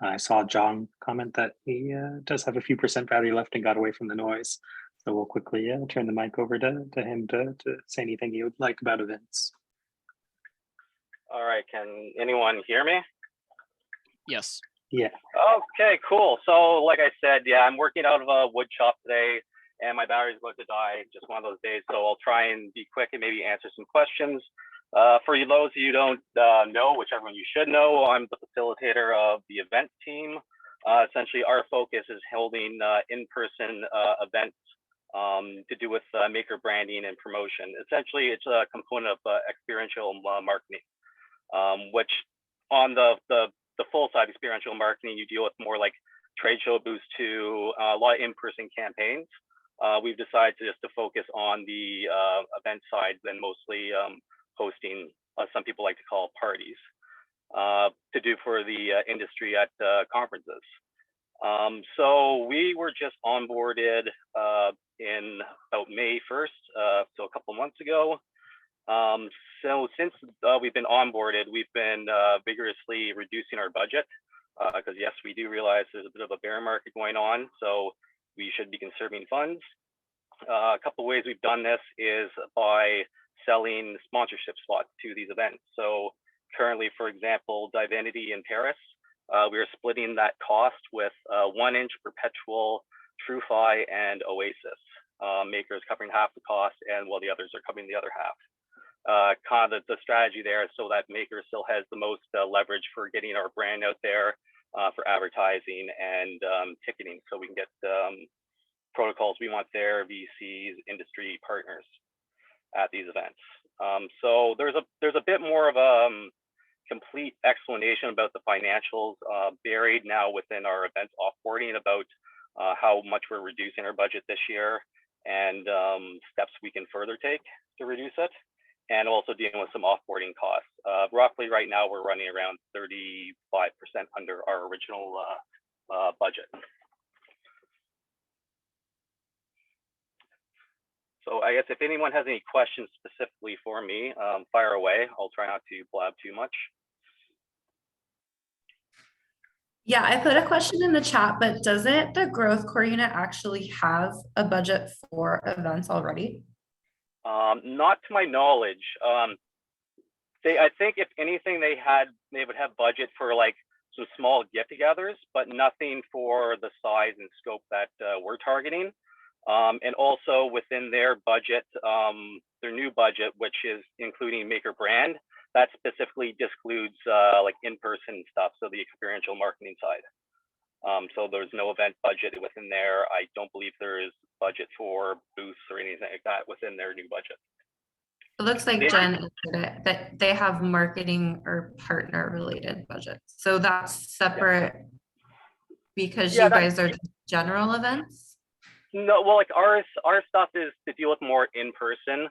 I saw John comment that he does have a few % battery left and got away from the noise. So we'll quickly turn the mic over to him to say anything he would like about events. All right, can anyone hear me? Yes. Yeah. Okay, cool. So like I said, yeah, I'm working out of a wood shop today and my battery's about to die, just one of those days. So I'll try and be quick and maybe answer some questions. For those of you who don't know, which everyone you should know, I'm the facilitator of the event team. Essentially, our focus is holding in-person events to do with maker branding and promotion. Essentially, it's a component of experiential marketing, which on the full side experiential marketing, you deal with more like trade show boosts to a lot of in-person campaigns. We've decided just to focus on the event side and mostly hosting, some people like to call parties, to do for the industry at conferences. So we were just onboarded in about May 1st, so a couple months ago. So since we've been onboarded, we've been vigorously reducing our budget because yes, we do realize there's a bit of a bear market going on, so we should be conserving funds. A couple of ways we've done this is by selling sponsorship slots to these events. So currently, for example, Divinity in Paris, we are splitting that cost with 1-inch perpetual, 𝘱𝘯𝘳, and Oasis. Makers covering half the cost, and while the others are covering the other half. Kind of the strategy there is so that Maker still has the most leverage for getting our brand out there for advertising and ticketing, so we can get protocols we want there, VCs, industry partners at these events. So there's a bit more of a complete explanation about the financials buried now within our events offboarding about how much we're reducing our budget this year and steps we can further take to reduce it, and also dealing with some offboarding costs. Roughly right now, we're running around 35% under our original budget. So I guess if anyone has any questions specifically for me, fire away. I'll try not to blab too much. Yeah, I put a question in the chat, but doesn't the growth core unit actually have a budget for events already? Not to my knowledge. I think if anything, they would have budget for like some small get-togethers, but nothing for the size and scope that we're targeting. And also within their budget, their new budget, which is including Maker brand, that specifically excludes like in-person stuff, so the experiential marketing side. So there's no event budget within there. I don't believe there is budget for booths or anything like that within their new budget. It looks like Jen answered it, that they have marketing or partner related budgets. So that's separate because you guys are general events? No, well, like our stuff is to deal with more in person.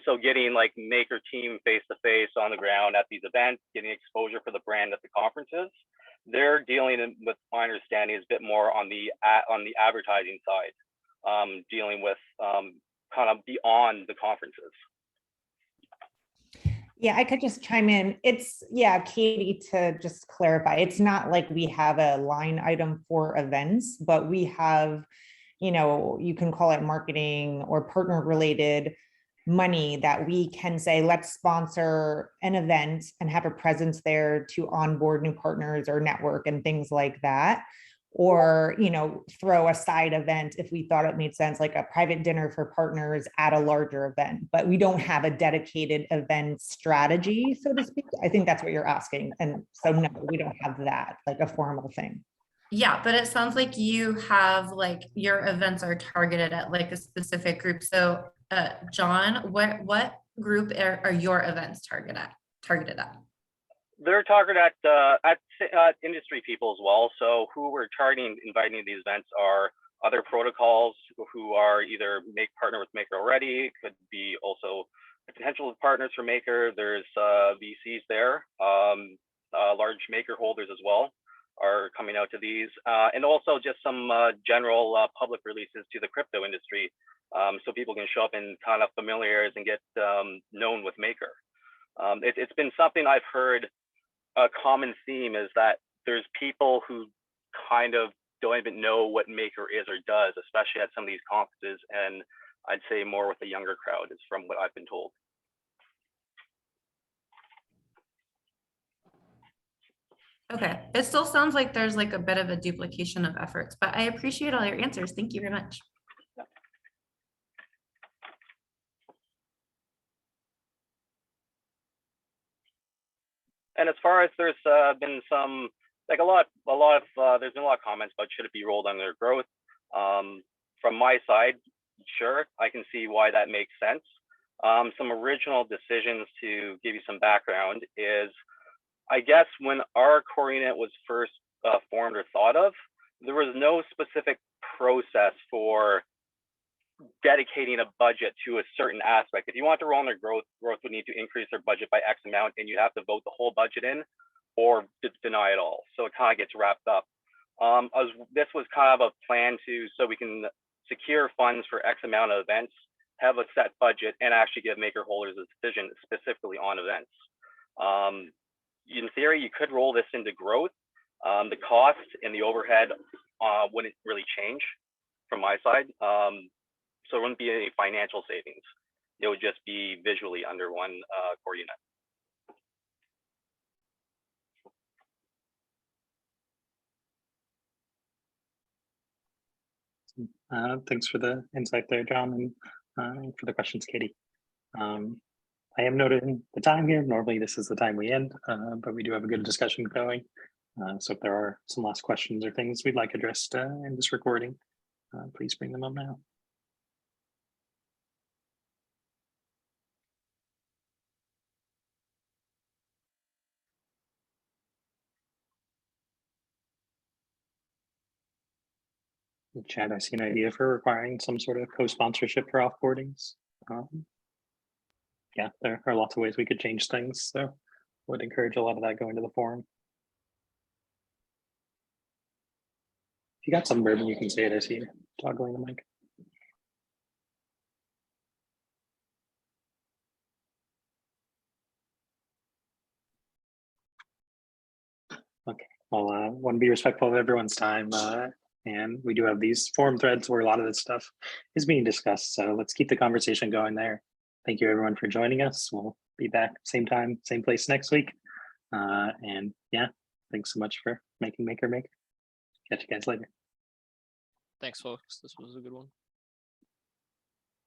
So getting like Maker team face to face on the ground at these events, getting exposure for the brand at the conferences. They're dealing with, my understanding, is a bit more on the advertising side, dealing with kind of beyond the conferences. Yeah, I could just chime in. It's, yeah, Katie, to just clarify, it's not like we have a line item for events, but we have, you know, you can call it marketing or partner related money that we can say, let's sponsor an event and have a presence there to onboard new partners or network and things like that. Or, you know, throw a side event if we thought it made sense, like a private dinner for partners at a larger event, but we don't have a dedicated event strategy, so to speak. I think that's what you're asking. And so no, we don't have that, like a formal thing. Yeah, but it sounds like you have like your events are targeted at like a specific group. So John, what group are your events targeted at? They're targeted at industry people as well. So who we're inviting to these events are other protocols who are either partner with Maker already, could be also potential partners for Maker. There's VCs there, large Maker holders as well are coming out to these, and also just some general public releases to the crypto industry, so people can show up and kind of familiarize and get known with Maker. It's been something I've heard. A common theme is that there's people who kind of don't even know what Maker is or does, especially at some of these conferences, and I'd say more with the younger crowd is from what I've been told. Okay, it still sounds like there's like a bit of a duplication of efforts, but I appreciate all your answers. Thank you very much. And as far as there's been some, like there's been a lot of comments about should it be rolled under growth. From my side, sure, I can see why that makes sense. Some original decisions to give you some background is, I guess when our core unit was first formed or thought of, there was no specific process for dedicating a budget to a certain aspect. If you want to roll on their growth would need to increase their budget by X amount, and you have to vote the whole budget in or deny it all. So it kind of gets wrapped up. This was kind of a plan so we can secure funds for X amount of events, have a set budget, and actually give maker holders a decision specifically on events. In theory, you could roll this into growth. The cost and the overhead wouldn't really change from my side. So it wouldn't be any financial savings. It would just be visually under one core unit. Thanks for the insight there, John, and for the questions, Katie. I am noting the time here. Normally this is the time we end, but we do have a good discussion going. So if there are some last questions or things we'd like addressed in this recording, please bring them up now. In the chat, I see an idea for requiring some sort of co-sponsorship for offboardings. Yeah, there are lots of ways we could change things, so would encourage a lot of that going to the forum. If you got some bourbon, you can say it. I see you toggling the mic. Okay, well, want to be respectful of everyone's time, and we do have these forum threads where a lot of this stuff is being discussed, so let's keep the conversation going there. Thank you everyone for joining us. We'll be back same time, same place next week. And yeah, thanks so much for making Maker Maker. Catch you guys later. Thanks, folks. This was a good one.